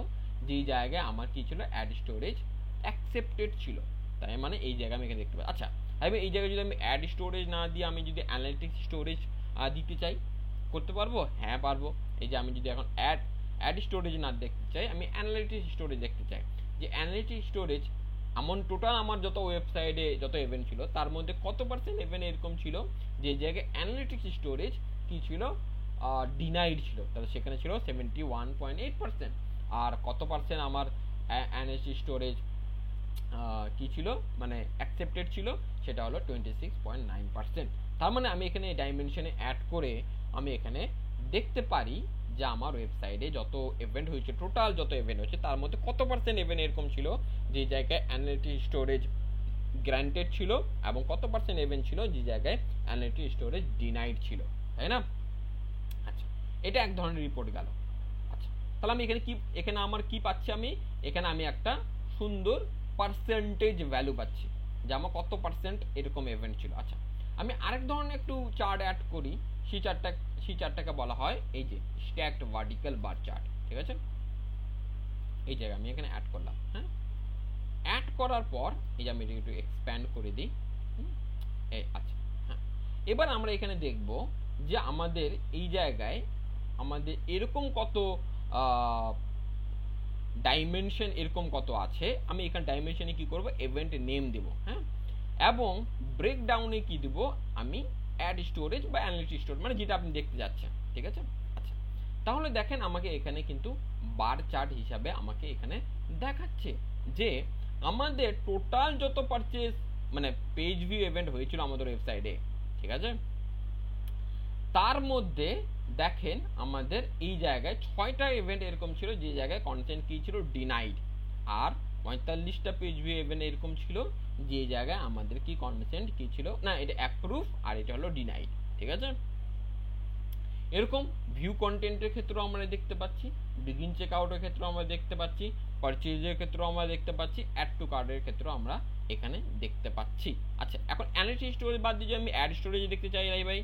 যে জায়গায় আমার কি ছিল অ্যাড স্টোরেজ অ্যাকসেপ্টেড ছিল। তাই মানে এই জায়গায় আমি এখানে দেখতে পাই। আচ্ছা ভাই এই জায়গায় যদি আমি অ্যাড স্টোরেজ না দিয়ে আমি যদি অ্যানালিটিক্স স্টোরেজ দিতে চাই, করতে পারবো? হ্যাঁ পারবো। এই যে আমি যদি এখন অ্যাড স্টোরেজ না দেখতে চাই, আমি অ্যানালিটিক্স স্টোরেজ দেখতে চাই, যে অ্যানালিটিক্স স্টোরেজ এমন টোটাল আমার যত ওয়েবসাইটে যত ইভেন্ট ছিল তার মধ্যে কত পার্সেন্ট ইভেন্ট এরকম ছিল যে জায়গায় অ্যানালিটিক্স স্টোরেজ কি ছিল ডিনাইড ছিল, তাহলে সেখানে ছিল 71.8%। আর কত পার্সেন্ট আমার অ্যানালিটিক্স স্টোরেজ কি ছিল মানে অ্যাকসেপ্টেড ছিল, সেটা হলো 26.9%। তার মানে আমি এখানে ডাইমেনশনে অ্যাড করে আমি এখানে দেখতে পারি যে আমার ওয়েবসাইটে যত ইভেন্ট হয়েছে, টোটাল যত ইভেন্ট হয়েছে তার মধ্যে কত পার্সেন্ট ইভেন্ট এরকম ছিল যে জায়গায় অ্যানালিটিক্স স্টোরেজ গ্র্যান্টেড ছিল, এবং কত পার্সেন্ট ইভেন্ট ছিল যে জায়গায় অ্যানালিটিক্স স্টোরেজ ডিনাইড ছিল, তাই না? আচ্ছা, এটা এক ধরনের রিপোর্ট গেল। আচ্ছা, তাহলে আমি এখানে আমার কি পাচ্ছি, এখানে আমি একটা সুন্দর পার্সেন্টেজ ভ্যালু পাচ্ছি যে আমার কত পার্সেন্ট এরকম ইভেন্ট ছিল। আচ্ছা, আমি আরেক ধরনের একটু চার্ট অ্যাড করি, সেই চার্টটাকে বলা হয় এই যে স্ট্যাকড ভার্টিক্যাল বার চার্ট। ঠিক আছে, এই জায়গায় আমি এখানে অ্যাড করলাম। হ্যাঁ, অ্যাড করার পর এই যে আমি একটু এক্সপ্যান্ড করে দিই। আচ্ছা, হ্যাঁ, এবার আমরা এখানে দেখব যে আমাদের এই জায়গায় আমাদের এরকম কত ডাইমেনশন এরকম কত আছে। আমি এখানে ডাইমেনশনে কি করব, ইভেন্ট নেম দেব। হ্যাঁ, এবং ব্রেকডাউনে কি দিব আমি অ্যাড স্টোরেজ বা অ্যানালিটিক স্টোরেজ, মানে যেটা আপনি দেখতে যাচ্ছেন, ঠিক আছে। আচ্ছা, তাহলে দেখেন আমাকে এখানে কিন্তু বার চার্ট হিসাবে আমাকে এখানে দেখাচ্ছে যে আমাদের টোটাল যত পারচেজ মানে পেজ ভিউ ইভেন্ট হয়েছিল আমাদের ওয়েবসাইটে, ঠিক আছে, তার মধ্যে দেখেন আমাদের এই জায়গায় 6টা ইভেন্ট এরকম ছিল যে জায়গায় কন্টেন্ট কি ছিল ডিনাইড, আর 45টা পেজ ভিউ ইভেন্ট এরকম ছিল যে জায়গায় আমাদের কি কন্টেন্ট কি ছিল না এটা অ্যাপ্রুভ আর এটা হলো ডিনাইড, ঠিক আছে। এরকম ভিউ কন্টেন্টের ক্ষেত্রেও আমরা দেখতে পাচ্ছি, বিগিন চেক আউটের ক্ষেত্রেও আমরা দেখতে পাচ্ছি, পারচেজের ক্ষেত্রেও আমরা দেখতে পাচ্ছি, অ্যাড টু কার্ডের ক্ষেত্রেও আমরা এখানে দেখতে পাচ্ছি। আচ্ছা, এখন অ্যানালিটিক স্টোরেজ বাদ দিয়ে আমি অ্যাড স্টোরেজে দেখতে চাই রাই ভাই,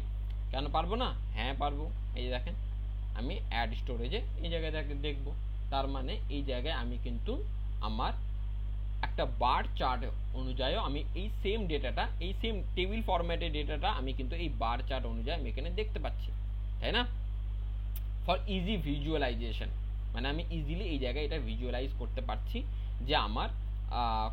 কেন পারবো না? হ্যাঁ পারবো। এই যে দেখেন আমি অ্যাড স্টোরেজে এই জায়গায় দেখবো, তার মানে এই জায়গায় আমি কিন্তু আমার একটা বার চার্ট অনুযায়ী আমি এই সেম ডেটাটা, এই সেম টেবিল ফরম্যাটের ডেটাটা আমি কিন্তু এই বার চার্ট অনুযায়ী আমি এখানে দেখতে পাচ্ছি, তাই না? ফর ইজি ভিজুয়ালাইজেশন, মানে আমি ইজিলি এই জায়গায় এটা ভিজুয়ালাইজ করতে পারছি যে আমার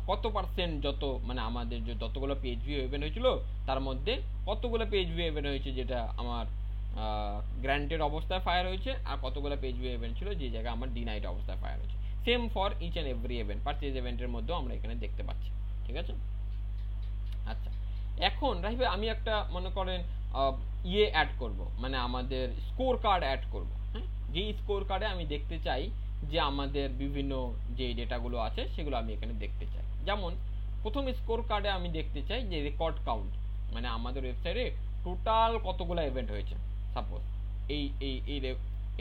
কত পার্সেন্ট যত মানে আমাদের যে যতগুলো পেজ ভিউ ইভেন্ট হয়েছিল তার মধ্যে কতগুলো পেজ ভিউ ইভেন্ট হয়েছে যেটা আমার গ্র্যান্টেড অবস্থায় ফায়ার হয়েছে, আর কতগুলো পেজ ভিউ ইভেন্ট ছিল যে জায়গায় আমার ডিনাইড অবস্থায় ফায়ার হয়েছে। Same for each and every event, purchase ইভেন্টের মধ্যেও আমরা এখানে দেখতে পাচ্ছি, ঠিক আছে। আচ্ছা, এখন রাহিবে আমি একটা মনে করেন ইয়ে অ্যাড করব, মানে আমাদের স্কোর কার্ড অ্যাড করব, হ্যাঁ, যেই স্কোর কার্ডে আমি দেখতে চাই যে আমাদের বিভিন্ন যে ডেটাগুলো আছে সেগুলো আমি এখানে দেখতে চাই। যেমন প্রথম স্কোর কার্ডে আমি দেখতে চাই যে রেকর্ড কাউন্ট, মানে আমাদের ওয়েবসাইটে টোটাল কতগুলো ইভেন্ট হয়েছে, সাপোজ এই এই এই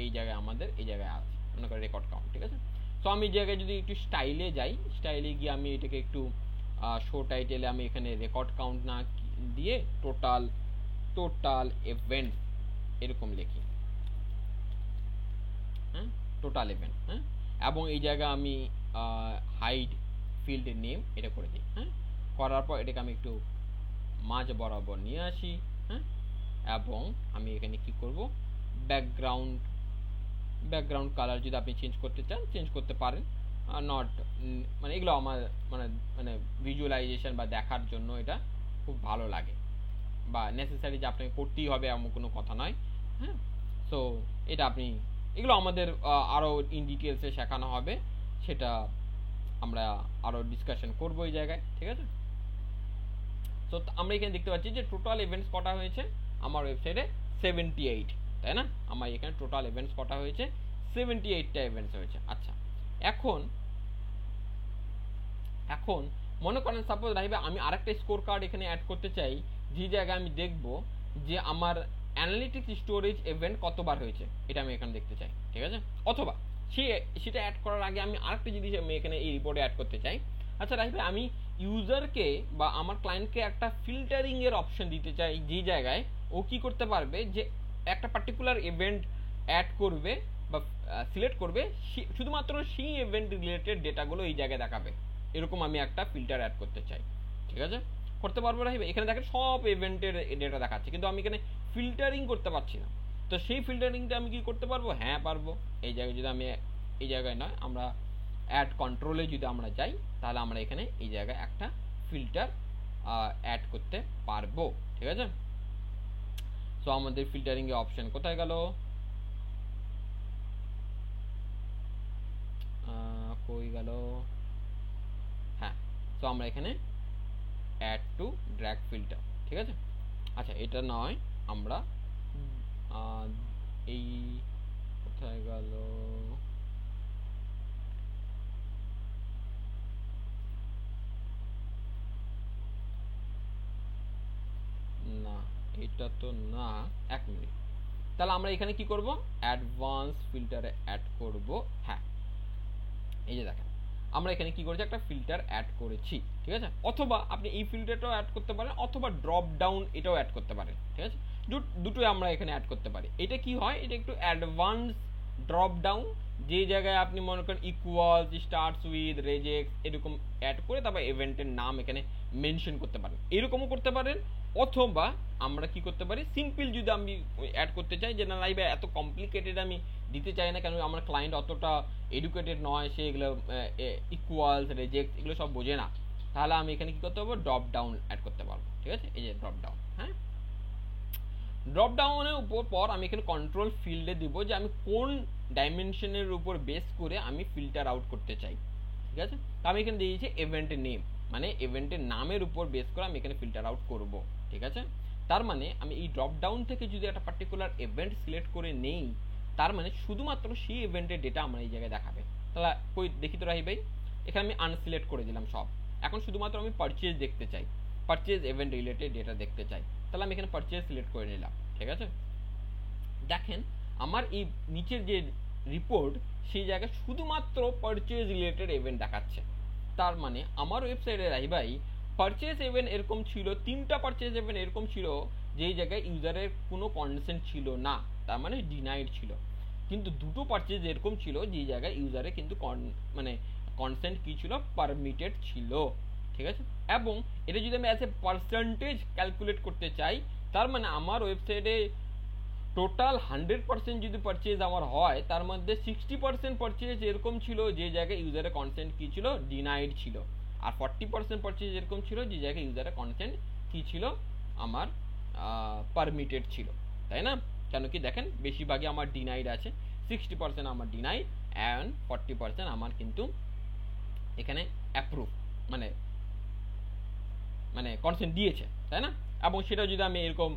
এই জায়গায় আমাদের এই জায়গায় আছে মনে করেন রেকর্ড কাউন্ট, ঠিক আছে। তো আমি জায়গায় যদি একটু স্টাইলে যাই, স্টাইলে গিয়ে আমি এটাকে একটু শো টাইটেলে আমি এখানে রেকর্ড কাউন্ট না দিয়ে টোটাল ইভেন্ট এরকম লিখি, হ্যাঁ, টোটাল ইভেন্ট, হ্যাঁ, এবং এই জায়গায় আমি হাইড ফিল্ড নেম এটা করে দিই, হ্যাঁ, করার পর এটাকে আমি একটু মাঝ বরাবর নিয়ে আসি, হ্যাঁ, এবং আমি এখানে কি করব ব্যাকগ্রাউন্ড কালার যদি আপনি চেঞ্জ করতে চান চেঞ্জ করতে পারেন, নট মানে এগুলো আমার মানে মানে ভিজুয়ালাইজেশন বা দেখার জন্য এটা খুব ভালো লাগে, বা নেসেসারি যে আপনাকে করতেই হবে এমন কোনো কথা নয়, হ্যাঁ। সো এটা আপনি এগুলো আমাদের আরও ইন ডিটেলসে শেখানো হবে, সেটা আমরা আরও ডিসকাশন করবো এই জায়গায়, ঠিক আছে। সো আমরা এখানে দেখতে পাচ্ছি যে টোটাল ইভেন্টস কটা হয়েছে আমার ওয়েবসাইটে 78, তাই না? আমার এখানে টোটাল ইভেন্টস কটা হয়েছে 78টা ইভেন্টস হয়েছে। আচ্ছা, এখন মনে করেন সাপোজ রাহিবে আমি আরেকটা স্কোর কার্ড এখানে অ্যাড করতে চাই, যে জায়গায় আমি দেখব যে আমার অ্যানালিটিক্স স্টোরেজ ইভেন্ট কতবার হয়েছে, এটা আমি এখানে দেখতে চাই, ঠিক আছে। অথবা সেটা অ্যাড করার আগে আমি আরেকটা জিনিস আমি এখানে এই রিপোর্টে অ্যাড করতে চাই। আচ্ছা রাহিবে আমি ইউজারকে বা আমার ক্লায়েন্টকে একটা ফিল্টারিং এর অপশন দিতে চাই, যে জায়গায় ও কি করতে পারবে যে একটা পার্টিকুলার ইভেন্ট অ্যাড করবে বা সিলেক্ট করবে, শুধুমাত্র সেই ইভেন্ট রিলেটেড ডেটাগুলো এই জায়গায় দেখাবে, এরকম আমি একটা ফিল্টার অ্যাড করতে চাই, ঠিক আছে। করতে পারবো রাহিবে? এখানে দেখেন সব ইভেন্টের ডেটা দেখাচ্ছে, কিন্তু আমি এখানে ফিল্টারিং করতে পারছি না। তো সেই ফিল্টারিংটা আমি কি করতে পারবো? হ্যাঁ পারবো। এই জায়গায় যদি আমি এই জায়গায় নয় আমরা অ্যাড কন্ট্রোলে যদি আমরা যাই তাহলে আমরা এখানে এই জায়গায় একটা ফিল্টার অ্যাড করতে পারবো, ঠিক আছে। সো আমাদের ফিল্টারিং এর অপশন কোথায় গেল? কই গেল? হ্যাঁ, তো আমরা এখানে অ্যাড টু ড্র্যাগ ফিল্টার, ঠিক আছে। আচ্ছা, এটা নয় আমরা এই কোথায় গেল? না, এটা তো না, এক মিনিট। তাহলে আমরা এখানে কি করব? অ্যাডভান্স ফিল্টারে অ্যাড করব। হ্যাঁ, এই যে দেখেন আমরা এখানে কি করেছি, একটা ফিল্টার অ্যাড করেছি, ঠিক আছে। অথবা আপনি এই ফিল্টারটাও অ্যাড করতে পারেন, অথবা ড্রপ ডাউন এটাও অ্যাড করতে পারেন, ঠিক আছে। দুটোই আমরা এখানে অ্যাড করতে পারি। এটা কি হয়, এটা একটু অ্যাডভান্স ড্রপ ডাউন, যে জায়গায় আপনি মনে করেন ইকুয়ালস, স্টার্টস উইথ, রেজেক্টস এরকম অ্যাড করে তারপর ইভেন্টের নাম এখানে মেনশন করতে পারেন, এরকমও করতে পারেন। অথবা আমরা কি করতে পারি, সিম্পল যদি আমি অ্যাড করতে চাই যে না লাইভে এত কমপ্লিকেটেড আমি দিতে চাই না, কেন আমার ক্লায়েন্ট অতটা এডুকেটেড নয়, সে এগুলো ইকুয়ালস, রেজেক্ট এগুলো সব বোঝে না, তাহলে আমি এখানে কি করতে পারবো, ড্রপ ডাউন অ্যাড করতে পারবো। ঠিক আছে, এই যে ড্রপ ডাউন, হ্যাঁ, ড্রপ ডাউনের উপর পর আমি এখানে কন্ট্রোল ফিল্ডে দিব যে আমি কোন ডাইমেনশনের উপর বেস করে আমি ফিল্টার আউট করতে চাই। ঠিক আছে, তো আমি এখানে দিয়েছি ইভেন্টের নেম, মানে ইভেন্টের নামের উপর বেস করে আমি এখানে ফিল্টার আউট করব। ঠিক আছে, তার মানে আমি এই ড্রপ ডাউন থেকে যদি একটা পার্টিকুলার ইভেন্ট সিলেক্ট করে নেই, তার মানে শুধুমাত্র সেই ইভেন্টের ডেটা আমার এই জায়গায় দেখাবে। তাহলে কই দেখি তো রাহি ভাই, এখানে আমি আনসিলেক্ট করে দিলাম সব, এখন শুধুমাত্র আমি পারচেজ দেখতে চাই, পারচেজ ইভেন্ট রিলেটেড ডেটা দেখতে চাই, তাহলে আমি এখানে পারচেজ সিলেক্ট করে নিলাম। ঠিক আছে, দেখেন আমার এই নিচের যে রিপোর্ট সেই জায়গায় শুধুমাত্র পারচেজ রিলেটেড ইভেন্ট দেখাচ্ছে। তার মানে আমার ওয়েবসাইটে রাহি ভাই পারচেজ ইভেন্ট এরকম ছিল, 3টা পারচেজ ইভেন্ট এরকম ছিল যেই জায়গায় ইউজারের কোনো কনসেন্ট ছিল না, তার মানে ডিনাইড ছিল। কিন্তু 2টো পারচেজ এরকম ছিল যেই জায়গায় ইউজারে কিন্তু মানে কনসেন্ট কি ছিল, পারমিটেড ছিল। ঠিক আছে, এবং এটা যদি আমি অ্যাজ এ পার্সেন্টেজ ক্যালকুলেট করতে চাই, তার মানে আমার ওয়েবসাইটে টোটাল 100% যদি পারচেজ আমার হয়, তার মধ্যে 60% পারচেজ এরকম ছিল যে জায়গায় ইউজারের কনসেন্ট কি ছিল, ডিনাইড ছিল, আর 40% পারচেজ এরকম ছিল যে জায়গায় ইউজারের কনসেন্ট কি ছিল, আমার পারমিটেড ছিল। তাই না, কেন কি দেখেন বেশিরভাগই আমার ডিনাইড আছে, 60% আমার ডিনাইড অ্যান্ড 40% আমার কিন্তু এখানে অ্যাপ্রুভ, মানে মানে কনসেন্ট দিয়েছে, তাই না। এবং সেটা যদি আমি এরকম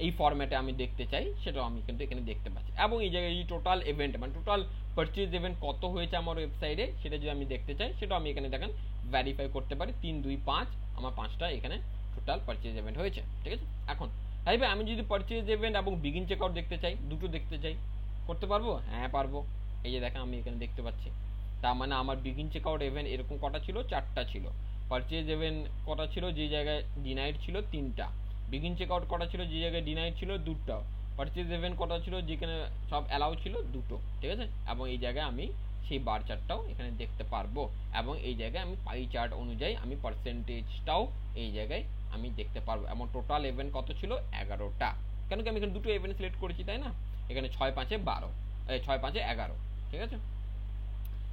এই ফরম্যাটে আমি দেখতে চাই, সেটাও আমি কিন্তু এখানে দেখতে পাচ্ছি। এবং এই জায়গায় এই টোটাল ইভেন্ট, মানে টোটাল পারচেজ ইভেন্ট কত হয়েছে আমার ওয়েবসাইটে, সেটা যদি আমি দেখতে চাই, সেটাও আমি এখানে দেখেন ভ্যারিফাই করতে পারি। 3, 2, 5 আমার 5টা এখানে টোটাল পারচেজ ইভেন্ট হয়েছে। ঠিক আছে, এখন তাই ভাই আমি যদি পারচেজ ইভেন্ট এবং বিগিন চেকআউট দেখতে চাই, দুটো দেখতে চাই, করতে পারবো? হ্যাঁ পারবো। এই যে দেখেন আমি এখানে দেখতে পাচ্ছি, তার মানে আমার বিগিন চেকআউট ইভেন্ট এরকম কটা ছিল, 4টা ছিল। পারচেজ ইভেন্ট কটা ছিল, যে জায়গায় ডিনাইড ছিল 3টা। বিগিন চেকআউট কটা ছিল, যে জায়গায় ডিনাইড ছিল 2টা। পারচেজ ইভেন্ট কটা ছিল, যেখানে সব অ্যালাউ ছিল 2টো। ঠিক আছে, এবং এই জায়গায় আমি সেই বার চার্টটাও এখানে দেখতে পারবো, এবং এই জায়গায় আমি পাই চার্ট অনুযায়ী আমি পার্সেন্টেজটাও এই জায়গায় আমি দেখতে পারবো। এবং টোটাল ইভেন্ট কত ছিল, 11টা। কেন কি আমি এখানে 2টো ইভেন্ট সিলেক্ট করেছি, তাই না। এখানে 6, 5, 12, 6, 5, 11। ঠিক আছে,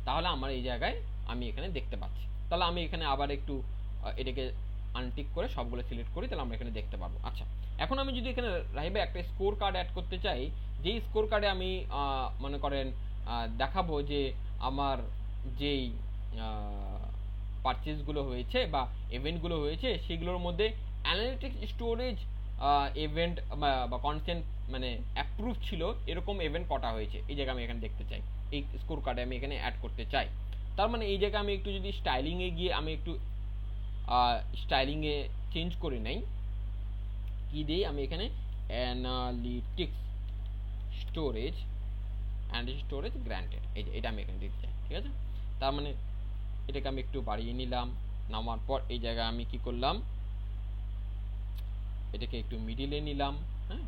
তাহলে আমার এই জায়গায় আমি এখানে দেখতে পাচ্ছি। তাহলে আমি এখানে আবার একটু এটাকে আনটিক করে সবগুলো সিলেক্ট করি, তাহলে আমরা এখানে দেখতে পারবো। আচ্ছা, এখন আমি যদি এখানে রাহিবে একটা স্কোর কার্ড অ্যাড করতে চাই, যেই স্কোর কার্ডে আমি মনে করেন দেখাবো যে আমার যেই পারচেজগুলো হয়েছে বা ইভেন্টগুলো হয়েছে, সেগুলোর মধ্যে অ্যানালিটিক্স স্টোরেজ ইভেন্ট বা কনসেন্ট মানে অ্যাপ্রুভ ছিল এরকম ইভেন্ট কটা হয়েছে, এই জায়গায় আমি এখানে দেখতে চাই, এই স্কোর কার্ডে আমি এখানে অ্যাড করতে চাই। তার মানে এই জায়গায় আমি একটু যদি স্টাইলিংয়ে গিয়ে আমি একটু স্টাইলিংয়ে চেঞ্জ করে নেই, কি দিই আমি এখানে অ্যানালিটিক্স স্টোরেজ গ্র্যান্টেড, এই যে এটা আমি এখানে দিতে চাই। ঠিক আছে, তার মানে এটাকে আমি একটু বাড়িয়ে নিলাম, নামার পর এই জায়গায় আমি কি করলাম, এটাকে একটু মিডিলে নিলাম। হ্যাঁ,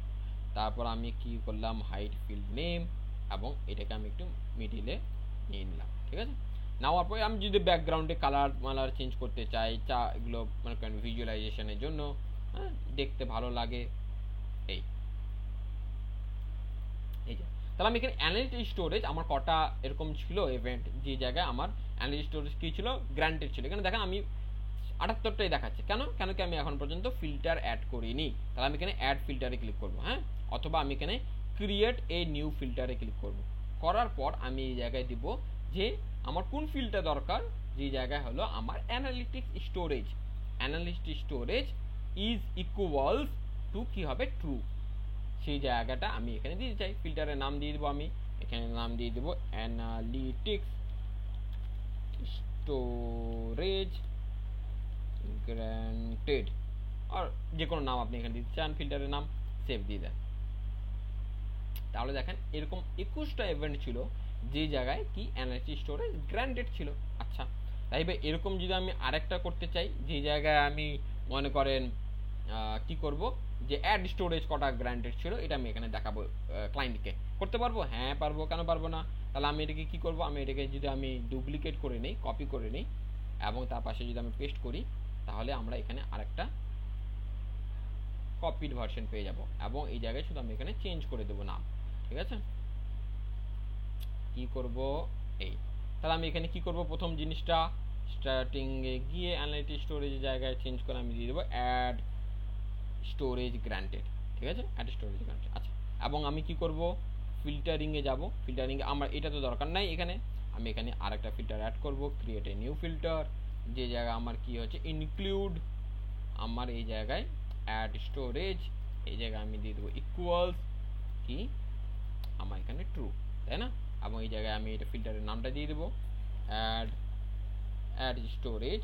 তারপর আমি কি করলাম, হাইড ফিল্ড নেম, এবং এটাকে আমি একটু মিডিলে নিয়ে নিলাম। ঠিক আছে, নেওয়ার পরে আমি যদি ব্যাকগ্রাউন্ডে কালার চেঞ্জ করতে চাই, এগুলো মানে ভিজুয়ালাইজেশনের জন্য, হ্যাঁ, দেখতে ভালো লাগে, এই যে তাহলে আমি এখানে অ্যানালিটিক স্টোরেজ আমার কটা এরকম ছিল ইভেন্ট, যে জায়গায় আমার অ্যানালিটিক স্টোরেজ কি ছিল, গ্র্যান্টেড ছিল। এখানে দেখেন আমি 78টাই দেখাচ্ছে, কেন কি আমি এখন পর্যন্ত ফিল্টার অ্যাড করিনি। তাহলে আমি এখানে অ্যাড ফিল্টারে ক্লিক করব, হ্যাঁ, অথবা আমি এখানে ক্রিয়েট এ নিউ ফিল্টারে ক্লিক করব। করার পর আমি এই জায়গায় দিব যে আমার কোন ফিল্টার দরকার, যে জায়গায় হলো আমার analytics storage is equals to কি হবে, ট্রু। সেই জায়গাটা আমি এখানে দিতে চাই, ফিল্টারের নাম দিয়ে দেবো, আমি এখানে নাম দিয়ে দেবো অ্যানালিটিক্স স্টোরেজ গ্র্যান্টেড, আর যে কোনো নাম আপনি এখানে দিতে চান, ফিল্টারের নাম, সেভ দিয়ে দেন। তাহলে দেখেন এরকম 21টা ইভেন্ট ছিল যে জায়গায় কি অ্যানালিটিক স্টোরেজ গ্র্যান্টেড ছিল। আচ্ছা, তাই ভাই এরকম যদি আমি আরেকটা করতে চাই, যে জায়গায় আমি মনে করেন কি করব, যে অ্যাড স্টোরেজ কটা গ্র্যান্টেড ছিল, এটা আমি এখানে দেখাবো ক্লায়েন্টকে, করতে পারবো? হ্যাঁ পারবো, কেন পারবো না। তাহলে আমি এটাকে কি করব, আমি এটাকে যদি আমি ডুপ্লিকেট করে নিই, কপি করে নিই, এবং তার পাশে যদি আমি পেস্ট করি, তাহলে আমরা এখানে আরেকটা কপিড ভার্সন পেয়ে যাব, এবং এই জায়গায় শুধু আমি এখানে চেঞ্জ করে দেবো নাম। ঠিক আছে, কি করব, এই, তাহলে আমি এখানে কি করব, প্রথম জিনিসটা স্টার্টিংয়ে গিয়ে অ্যানালিটিক স্টোরেজের জায়গায় চেঞ্জ করে আমি দিয়ে দেবো অ্যাড স্টোরেজ গ্র্যান্টেড। ঠিক আছে, অ্যাড স্টোরেজ গ্র্যান্টেড। আচ্ছা, এবং আমি কি করব, ফিল্টারিংয়ে যাব। ফিল্টারিংয়ে আমার এটা তো দরকার নাই, এখানে আমি এখানে আরেকটা ফিল্টার অ্যাড করব, ক্রিয়েট এ নিউ ফিল্টার, যে জায়গায় আমার কি হচ্ছে ইনক্লুড, আমার এই জায়গায় অ্যাড স্টোরেজ, এই জায়গায় আমি দিয়ে দেবো ইকুয়ালস কি আমার এখানে ট্রু, তাই না? এবং এই জায়গায় আমি এটা ফিল্টারের নামটা দিয়ে দেবো অ্যাড স্টোরেজ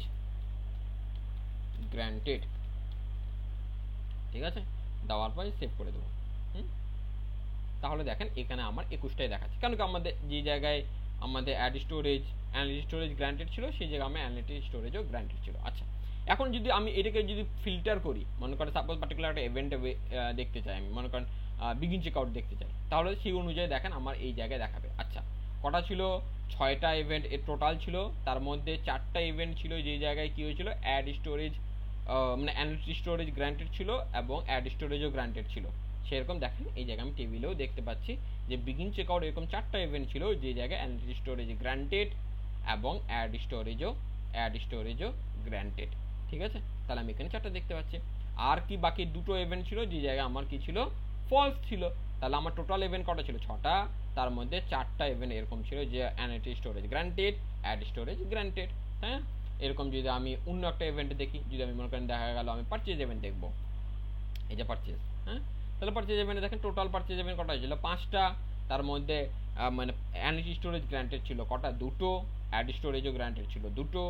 গ্র্যান্টেড। ঠিক আছে, দেওয়ার পরে সেভ করে দেবো। তাহলে দেখেন এখানে আমার 21টাই দেখাচ্ছে, কারণ কি আমাদের যে জায়গায় আমাদের অ্যানালিটিক স্টোরেজ গ্র্যান্টেড ছিল সেই জায়গায় আমার অ্যানালিটিক স্টোরেজও গ্র্যান্টেড ছিল। আচ্ছা, এখন যদি আমি এটাকে যদি ফিল্টার করি, মনে করেন সাপোজ পার্টিকুলার একটা ইভেন্ট দেখতে চাই, আমি মনে করেন বিগিন চেকআউট দেখতে চাই, তাহলে সেই অনুযায়ী দেখেন আমার এই জায়গায় দেখাবে। আচ্ছা, কটা ছিল, 6টা ইভেন্ট এর টোটাল ছিল, তার মধ্যে 4টা ইভেন্ট ছিল যে জায়গায় কি হয়েছিল অ্যাড স্টোরেজ মানে অ্যানালিটিক স্টোরেজ গ্র্যান্টেড ছিল এবং অ্যাড স্টোরেজও গ্র্যান্টেড ছিল। সেরকম দেখেন এই জায়গায় আমি টেবিলেও দেখতে পাচ্ছি যে বিগিন চেকআউট এরকম 4টা ইভেন্ট ছিল যে জায়গায় অ্যানালিটিক স্টোরেজ গ্র্যান্টেড এবং অ্যাড স্টোরেজও গ্র্যান্টেড। ঠিক আছে, তাহলে আমি এখানে 4টা দেখতে পাচ্ছি। আর কি বাকি 2টো ইভেন্ট ছিল যে জায়গায় আমার কি ছিল ফলস ছিল, তাহলে আমার টোটাল ইভেন্ট কটা ছিল 6টা, তার মধ্যে 4টা ইভেন্ট এরকম ছিল যে analytic storage granted, ad storage granted. হ্যাঁ, এরকম যদি আমি অন্য একটা ইভেন্ট দেখি, যদি আমি মনে করেন দেখা গেল আমি পারচেজ ইভেন্ট দেখবো, এই যে পারচেজ, হ্যাঁ, তাহলে পারচেজ ইভেন্টে দেখেন টোটাল পারচেজ ইভেন্ট কটা হয়েছিল 5টা, তার মধ্যে মানে অ্যানালিটিক স্টোরেজ গ্র্যান্টেড ছিল কটা 2টো, অ্যাড স্টোরেজও গ্র্যান্টেড ছিল 2টো,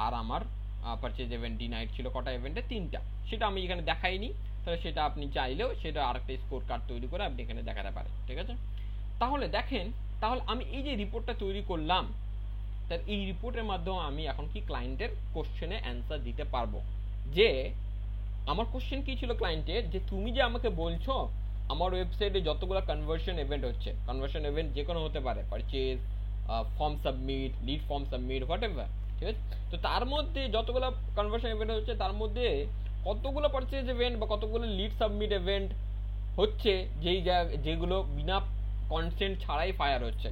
আর আমার পারচেজ ইভেন্ট ডিনাইড ছিল কটা ইভেন্টে 3টা। সেটা আমি এখানে দেখাইনি, তাহলে সেটা আপনি চাইলেও সেটা আরেকটা স্কোর কার্ড তৈরি করে আপনি এখানে দেখাতে পারেন। ঠিক আছে, তাহলে দেখেন, তাহলে আমি এই যে রিপোর্টটা তৈরি করলাম, তার এই রিপোর্টের মাধ্যমে আমি এখন কি ক্লায়েন্টের কোশ্চেনে অ্যান্সার দিতে পারবো। যে আমার কোশ্চেন কি ছিল ক্লায়েন্টের, যে তুমি যে আমাকে বলছো আমার ওয়েবসাইটে যতগুলো কনভার্সন ইভেন্ট হচ্ছে, কনভার্সন ইভেন্ট যে কোনো হতে পারে, purchase, form submit, lead form submit, whatever, ঠিক আছে, তো তার মধ্যে যতগুলো কনভার্সন ইভেন্ট হচ্ছে তার মধ্যে কতগুলো পারচেজ ইভেন্ট বা কতগুলো লিড সাবমিট ইভেন্ট হচ্ছে যেগুলো বিনা কনসেন্ট ছাড়াই ফায়ার হচ্ছে,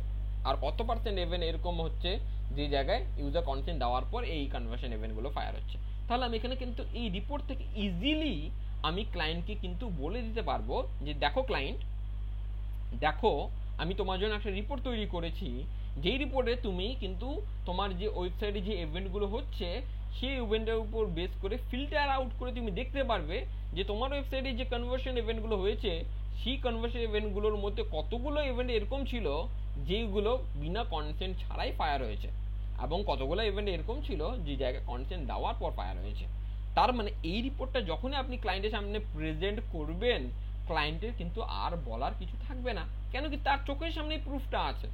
আর কত পার্সেন্ট ইভেন্ট এরকম হচ্ছে যে জায়গায় ইউজার কনসেন্ট দেওয়ার পর এই কনভার্সন ইভেন্টগুলো ফায়ার হচ্ছে। তাহলে আমি এখানে কিন্তু এই রিপোর্ট থেকে ইজিলি আমি ক্লায়েন্টকে কিন্তু বলে দিতে পারবো যে দেখো ক্লায়েন্ট, দেখো আমি তোমার জন্য একটা রিপোর্ট তৈরি করেছি, যেই রিপোর্টে তুমি কিন্তু তোমার যে ওয়েবসাইটে যে ইভেন্টগুলো হচ্ছে সেই ইভেন্টের উপর বেস করে ফিল্টার আউট করে তুমি দেখতে পারবে যে তোমার ওয়েবসাইটে যে কনভার্সন ইভেন্টগুলো হয়েছে সেই কনভার্সন ইভেন্টগুলোর মধ্যে কতগুলো ইভেন্ট এরকম ছিল যেগুলো বিনা কনসেন্ট ছাড়াই ফায়ার হয়েছে, এবং কতগুলো ইভেন্ট এরকম ছিল যে জায়গায় কনসেন্ট দেওয়ার পর ফায়ার হয়েছে। তার মানে এই রিপোর্টটা যখনই আপনি ক্লায়েন্টের সামনে প্রেজেন্ট করবেন, ক্লায়েন্টের কিন্তু আর বলার কিছু থাকবে না, কেন কি তার চোখের সামনে প্রুফটা আছে।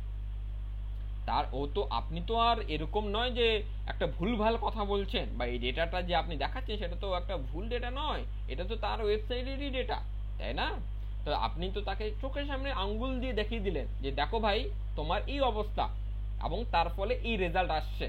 তার ও তো আপনি তো আর এরকম নয় যে একটা ভুলভাল কথা বলছেন, বা এই ডেটাটা যে আপনি দেখাচ্ছেন সেটা তো একটা ভুল ডেটা নয়, এটা তো তার ওয়েবসাইটেরই ডেটা, তাই না? তো আপনি তো তাকে চোখের সামনে আঙ্গুল দিয়ে দেখিয়ে দিলেন যে দেখো ভাই তোমার এই অবস্থা এবং তার ফলে এই রেজাল্ট আসছে।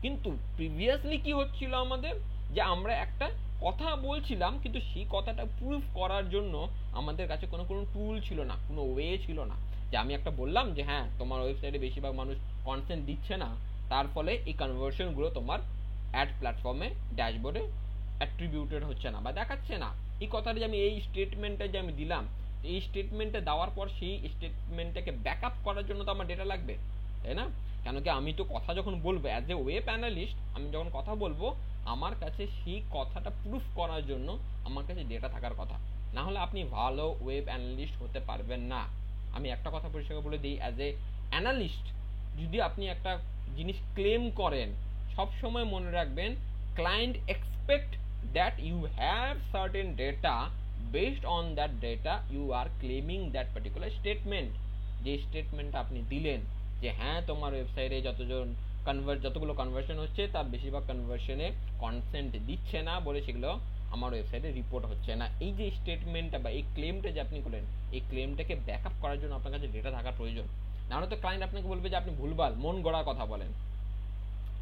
কিন্তু প্রিভিয়াসলি কি হচ্ছিল আমাদের, যে আমরা একটা কথা বলছিলাম কিন্তু সেই কথাটা প্রুফ করার জন্য আমাদের কাছে কোনো টুল ছিল না, কোনো ওয়ে ছিল না। যে আমি একটা বললাম যে হ্যাঁ তোমার ওয়েবসাইটে বেশিরভাগ মানুষ কনসেন্ট দিচ্ছে না, তার ফলে এই কনভার্সনগুলো তোমার অ্যাড প্ল্যাটফর্মে ড্যাশবোর্ডে অ্যাট্রিবিউটেড হচ্ছে না বা দেখাচ্ছে না। এই কথাটা যে আমি এই স্টেটমেন্টটা যে আমি দিলাম, এই স্টেটমেন্টে দেওয়ার পর সেই স্টেটমেন্টটাকে ব্যাক আপ করার জন্য তো আমার ডেটা লাগবে, তাই না? কেন কি আমি তো কথা যখন বলবো অ্যাজ এ ওয়েব অ্যানালিস্ট, আমি যখন কথা বলবো আমার কাছে সেই কথাটা প্রুফ করার জন্য আমার কাছে ডেটা থাকার কথা, না হলে আপনি ভালো ওয়েব অ্যানালিস্ট হতে পারবেন না। আমি একটা কথা পরিষ্কার বলে দিই, অ্যাজ এ অ্যানালিস্ট যদি আপনি একটা জিনিস ক্লেম করেন, সব সময় মনে রাখবেন client expect that you have certain data, based on that data you are claiming that particular statement. যে স্টেটমেন্টটা আপনি দিলেন যে হ্যাঁ তোমার ওয়েবসাইটে যতগুলো কনভার্সন হচ্ছে তার বেশিরভাগ কনভার্সনে কনসেন্ট দিচ্ছে না বলে সেগুলো আমার ওয়েবসাইটে রিপোর্ট হচ্ছে না, এই যে স্টেটমেন্টটা বা এই ক্লেমটা যে আপনি করলেন, এই ক্লেমটাকে ব্যাকআপ করার জন্য আপনার কাছে ডেটা থাকার প্রয়োজন। নাহলে তো ক্লায়েন্ট আপনাকে বলবে যে আপনি ভুলভাল মন গড়া কথা বলেন।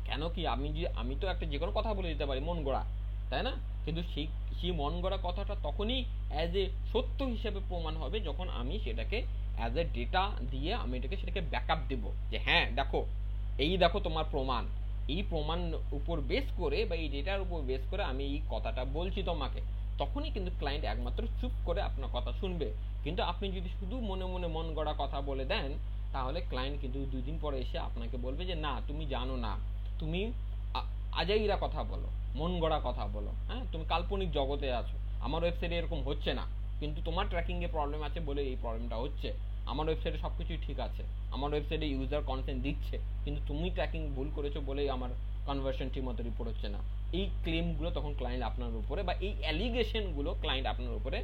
কেন কি আমি তো একটা যে কোনো কথা বলে দিতে পারি মন গড়া, তাই না? কিন্তু সেই মন গড়া কথাটা তখনই অ্যাজ এ সত্য হিসেবে প্রমাণ হবে যখন আমি সেটাকে অ্যাজ এ ডেটা দিয়ে আমি সেটাকে ব্যাকআপ দেবো যে হ্যাঁ দেখো, এই দেখো তোমার প্রমাণ, এই প্রমাণ উপর বেস করে বা এই ডেটার উপর বেস করে আমি এই কথাটা বলছি তোমাকে, তখনই কিন্তু ক্লায়েন্ট একমাত্র চুপ করে আপনার কথা শুনবে। কিন্তু আপনি যদি শুধু মনে মনে মন গড়া কথা বলে দেন, তাহলে ক্লায়েন্ট কিন্তু 2 দিন পরে এসে আপনাকে বলবে যে না তুমি জানো না, তুমি আজাইরা কথা বলো, মন গড়া কথা বলো, হ্যাঁ তুমি কাল্পনিক জগতে আছো, আমার ওয়েবসাইটে এরকম হচ্ছে না, কিন্তু তোমার ট্র্যাকিংয়ে প্রবলেম আছে বলে এই প্রবলেমটা হচ্ছে। আমার ওয়েবসাইটে সব কিছুই ঠিক আছে, আমার ওয়েবসাইটে ইউজার কনসেন্ট দিচ্ছে, কিন্তু তুমি ট্র্যাকিং ভুল করেছো বলেই আমার কনভার্সন ঠিক মতো রিপোর্ট হচ্ছে না। এই ক্লেমগুলো তখন ক্লায়েন্ট আপনার উপরে বা এই অ্যালিগেশনগুলো ক্লায়েন্ট আপনার উপরে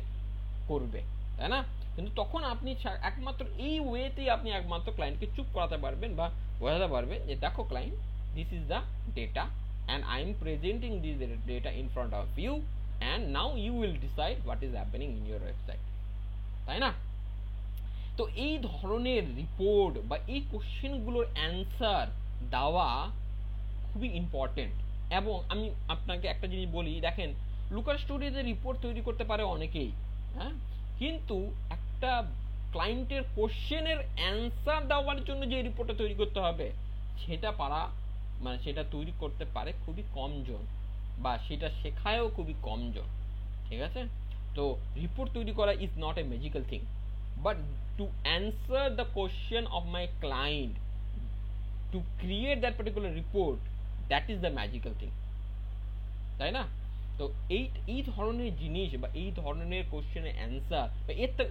করবে, তাই না? কিন্তু তখন আপনি একমাত্র এই ওয়েতেই আপনি একমাত্র ক্লায়েন্টকে চুপ করাতে পারবেন বা বোঝাতে পারবেন যে দেখো client, this is the data and I am presenting this data in front of you and now you will decide what is happening in your website, তাই না? তো এই ধরনের রিপোর্ট বা এই কোশ্চেনগুলোর অ্যান্সার দেওয়া খুবই ইম্পর্টেন্ট। এবং আমি আপনাকে একটা জিনিস বলি, দেখেন লুকার স্টুডিওতে রিপোর্ট তৈরি করতে পারে অনেকেই, হ্যাঁ, কিন্তু একটা ক্লায়েন্টের কোশ্চেনের অ্যান্সার দেওয়ার জন্য যে রিপোর্টটা তৈরি করতে হবে সেটা সেটা তৈরি করতে পারে খুবই কমজন, বা সেটা শেখায়ও খুবই কমজন, ঠিক আছে? তো রিপোর্ট তৈরি করা is not a magical thing, but to answer the question of my client, to create that particular report, that is the magical thing, তাই না? তো এই ধরনের জিনিস বা এই ধরনের কোশ্চেনের অ্যান্সার,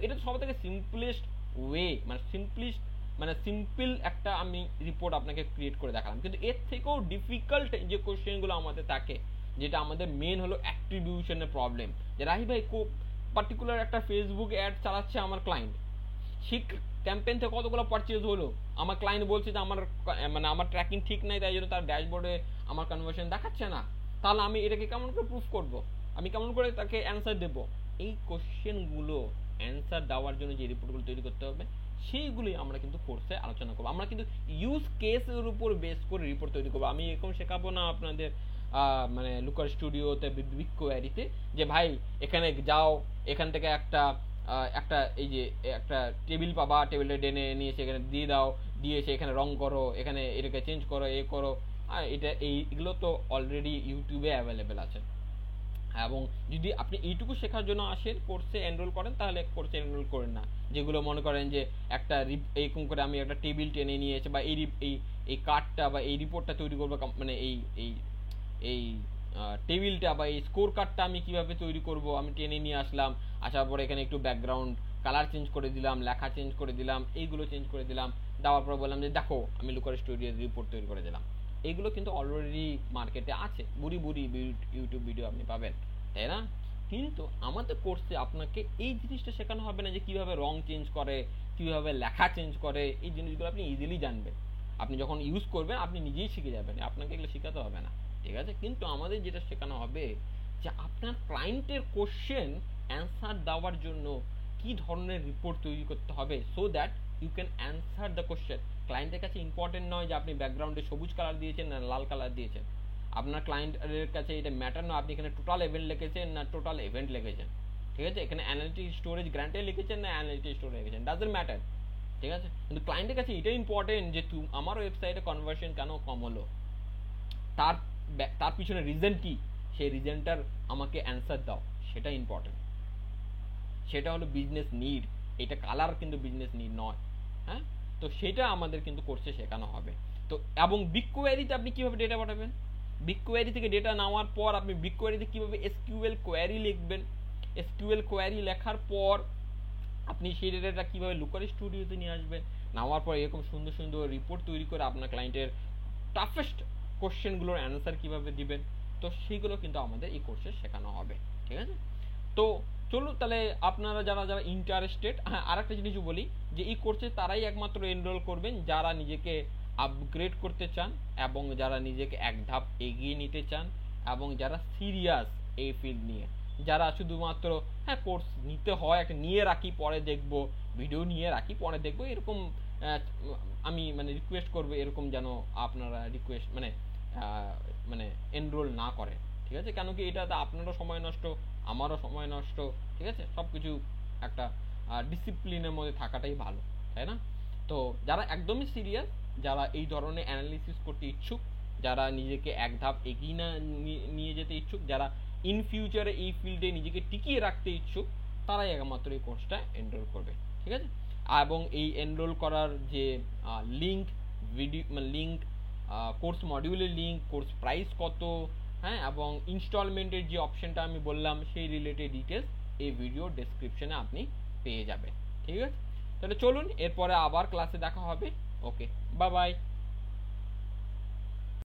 এটা সব থেকে সিম্পলেস্ট ওয়ে, সিম্পল একটা আমি রিপোর্ট আপনাকে ক্রিয়েট করে দেখালাম, কিন্তু এর থেকেও ডিফিকাল্ট যে কোশ্চেনগুলো আমাদের থাকে, যেটা আমাদের মেন হলো অ্যাট্রিবিউশনের প্রবলেম। যে রাহি ভাই পার্টিকুলার একটা ফেসবুক অ্যাড চালাচ্ছে আমার ক্লায়েন্ট, সেই ক্যাম্পেইন থেকে কতগুলো পারচেজ হলো, আমার ক্লায়েন্ট বলছে যে আমার ট্র্যাকিং ঠিক নাই, তাই জন্য তার ড্যাশবোর্ডে আমার কনভার্সন দেখাচ্ছে না, তাহলে আমি এটাকে কেমন করে প্রুফ করব, আমি কেমন করে তাকে অ্যান্সার দেব? এই কোশ্চেনগুলো অ্যান্সার দেওয়ার জন্য যে রিপোর্টগুলো তৈরি করতে হবে সেইগুলোই আমরা কিন্তু কোর্সে আলোচনা করবো। আমরা কিন্তু ইউজ কেসের উপর বেস করে রিপোর্ট তৈরি করবো। আমি এরকম শেখাবো না আপনাদের লুকার স্টুডিওতে বিগ কোয়ারিতে যে ভাই এখানে যাও, এখান থেকে একটা এই যে একটা টেবিল পাবা, টেবিলটা টেনে নিয়ে সেখানে দিয়ে দাও, দিয়ে এখানে রং করো, এখানে এটাকে চেঞ্জ করো, এ করো। আর এগুলো তো অলরেডি ইউটিউবে অ্যাভেলেবেল আছে। এবং যদি আপনি এইটুকু শেখার জন্য আসেন, কোর্সে এনরোল করেন, তাহলে কোর্সে এনরোল করেন না। যেগুলো মনে করেন যে একটা এরকম করে আমি একটা টেবিল টেনে নিয়ে এসে বা এই কার্ডটা বা এই রিপোর্টটা তৈরি করবো, মানে এই এই এই টেবিলটা বা এই স্কোর কার্ডটা আমি কিভাবে তৈরি করব, আমি টেনে নিয়ে আসলাম, আসার পরে এখানে একটু ব্যাকগ্রাউন্ড কালার চেঞ্জ করে দিলাম, লেখা চেঞ্জ করে দিলাম, এইগুলো চেঞ্জ করে দিলাম, দেওয়ার পর বললাম যে দেখো আমি লুকার স্টুডিওর রিপোর্ট তৈরি করে দিলাম। এইগুলো কিন্তু অলরেডি মার্কেটে আছে, বুড়ি ইউটিউব ভিডিও আপনি পাবেন, তাই না? কিন্তু আমাদের কোর্সে আপনাকে এই জিনিসটা শেখানো হবে না যে কিভাবে রং চেঞ্জ করে, কিভাবে লেখা চেঞ্জ করে। এই জিনিসগুলো আপনি ইজিলি জানবেন, আপনি যখন ইউজ করবেন আপনি নিজেই শিখে যাবেন, আপনাকে এগুলো শেখাতে হবে না, ঠিক আছে? কিন্তু আমাদের যেটা শেখানো হবে যে আপনার ক্লায়েন্টের কোশ্চেন অ্যান্সার দেওয়ার জন্য কি ধরনের রিপোর্ট তৈরি করতে হবে, so that you can answer the question. ক্লায়েন্টের কাছে ইম্পর্টেন্ট নয় যে আপনি ব্যাকগ্রাউন্ডে সবুজ কালার দিয়েছেন না লাল কালার দিয়েছেন, আপনার ক্লায়েন্টের কাছে এটা ম্যাটার নয় আপনি এখানে টোটাল ইভেন্ট লিখেছেন না টোটাল ইভেন্ট লিখেছেন, ঠিক আছে? এখানে অ্যানালিটিক স্টোরেজ গ্রান্টে লিখেছেন না অ্যানালিটিক স্টোরেজ লিখেছেন, ডাজন্ট ম্যাটার, ঠিক আছে? কিন্তু ক্লায়েন্টের কাছে এটা ইম্পর্টেন্ট যে আমার ওয়েবসাইটে কনভার্সন কেন কম হলো, তার তার পিছনে রিজন কি, সেই রিজনটার আমাকে অ্যান্সার দাও, সেটা ইম্পর্টেন্ট। সেটা হলো বিজনেস নিড, এটা কালার কিন্তু বিজনেস নিড নয়, হ্যাঁ? তো সেটা আমাদের কিন্তু কোর্সে শেখানো হবে। তো এবং বিগ কোয়ারিতে আপনি কিভাবে ডেটা পাঠাবেন, বিগ কোয়ারি থেকে ডেটা নেওয়ার পর আপনি বিগ কোয়ারিতে কিভাবে এসকিউএল কোয়ারি লিখবেন, এসকিউএল কোয়ারি লেখার পর আপনি সেই ডেটাটা কিভাবে লুকার স্টুডিওতে নিয়ে আসবেন, নেওয়ার পর এরকম সুন্দর সুন্দর রিপোর্ট তৈরি করে আপনার ক্লায়েন্টের টাফেস্ট কোশ্চেনগুলোর অ্যান্সার কিভাবে দিবেন, তো সেইগুলো কিন্তু আমাদের এই কোর্সে শেখানো হবে, ঠিক আছে? তো চলুন তাহলে আপনারা যারা যারা ইন্টারেস্টেড, হ্যাঁ আর একটা জিনিস বলি যে এই কোর্সে তারাই একমাত্র এনরোল করবেন যারা নিজেকে আপগ্রেড করতে চান এবং যারা নিজেকে এক ধাপ এগিয়ে নিতে চান এবং যারা সিরিয়াস এই ফিল্ড নিয়ে, যারা শুধুমাত্র হ্যাঁ কোর্স নিতে হয় একটা নিয়ে রাখি পরে দেখবো, ভিডিও নিয়ে রাখি পরে দেখবো, এরকম আমি রিকোয়েস্ট করবো এরকম যেন আপনারা রিকোয়েস্ট মানে এনরোল না করেন, ঠিক আছে? কেন কি এটাতে আপনারও সময় নষ্ট, আমারও সময় নষ্ট, ঠিক আছে? সব কিছু একটা ডিসিপ্লিনের মধ্যে থাকাটাই ভালো, তাই না? তো যারা একদমই সিরিয়াস, যারা এই ধরনের অ্যানালিসিস করতে ইচ্ছুক, যারা নিজেকে এক ধাপ এগিয়ে নিয়ে যেতে ইচ্ছুক, যারা ইন ফিউচারে এই ফিল্ডে নিজেকে টিকিয়ে রাখতে ইচ্ছুক, তারাই একমাত্র এই কোর্সটা এনরোল করবে, ঠিক আছে? এবং এই এনরোল করার যে লিঙ্ক, ভিডিও লিঙ্ক, কোর্স মডিউলের লিঙ্ক, কোর্স প্রাইস কত, হ্যাঁ, এবং ইনস্টলমেন্টের যে অপশনটা আমি বললাম সেই রিলেটেড ডিটেলস এই ভিডিও ডেসক্রিপশনে আপনি পেয়ে যাবেন, ঠিক আছে? তাহলে চলুন, এরপরে আবার ক্লাসে দেখা হবে। ওকে, বাই বাই।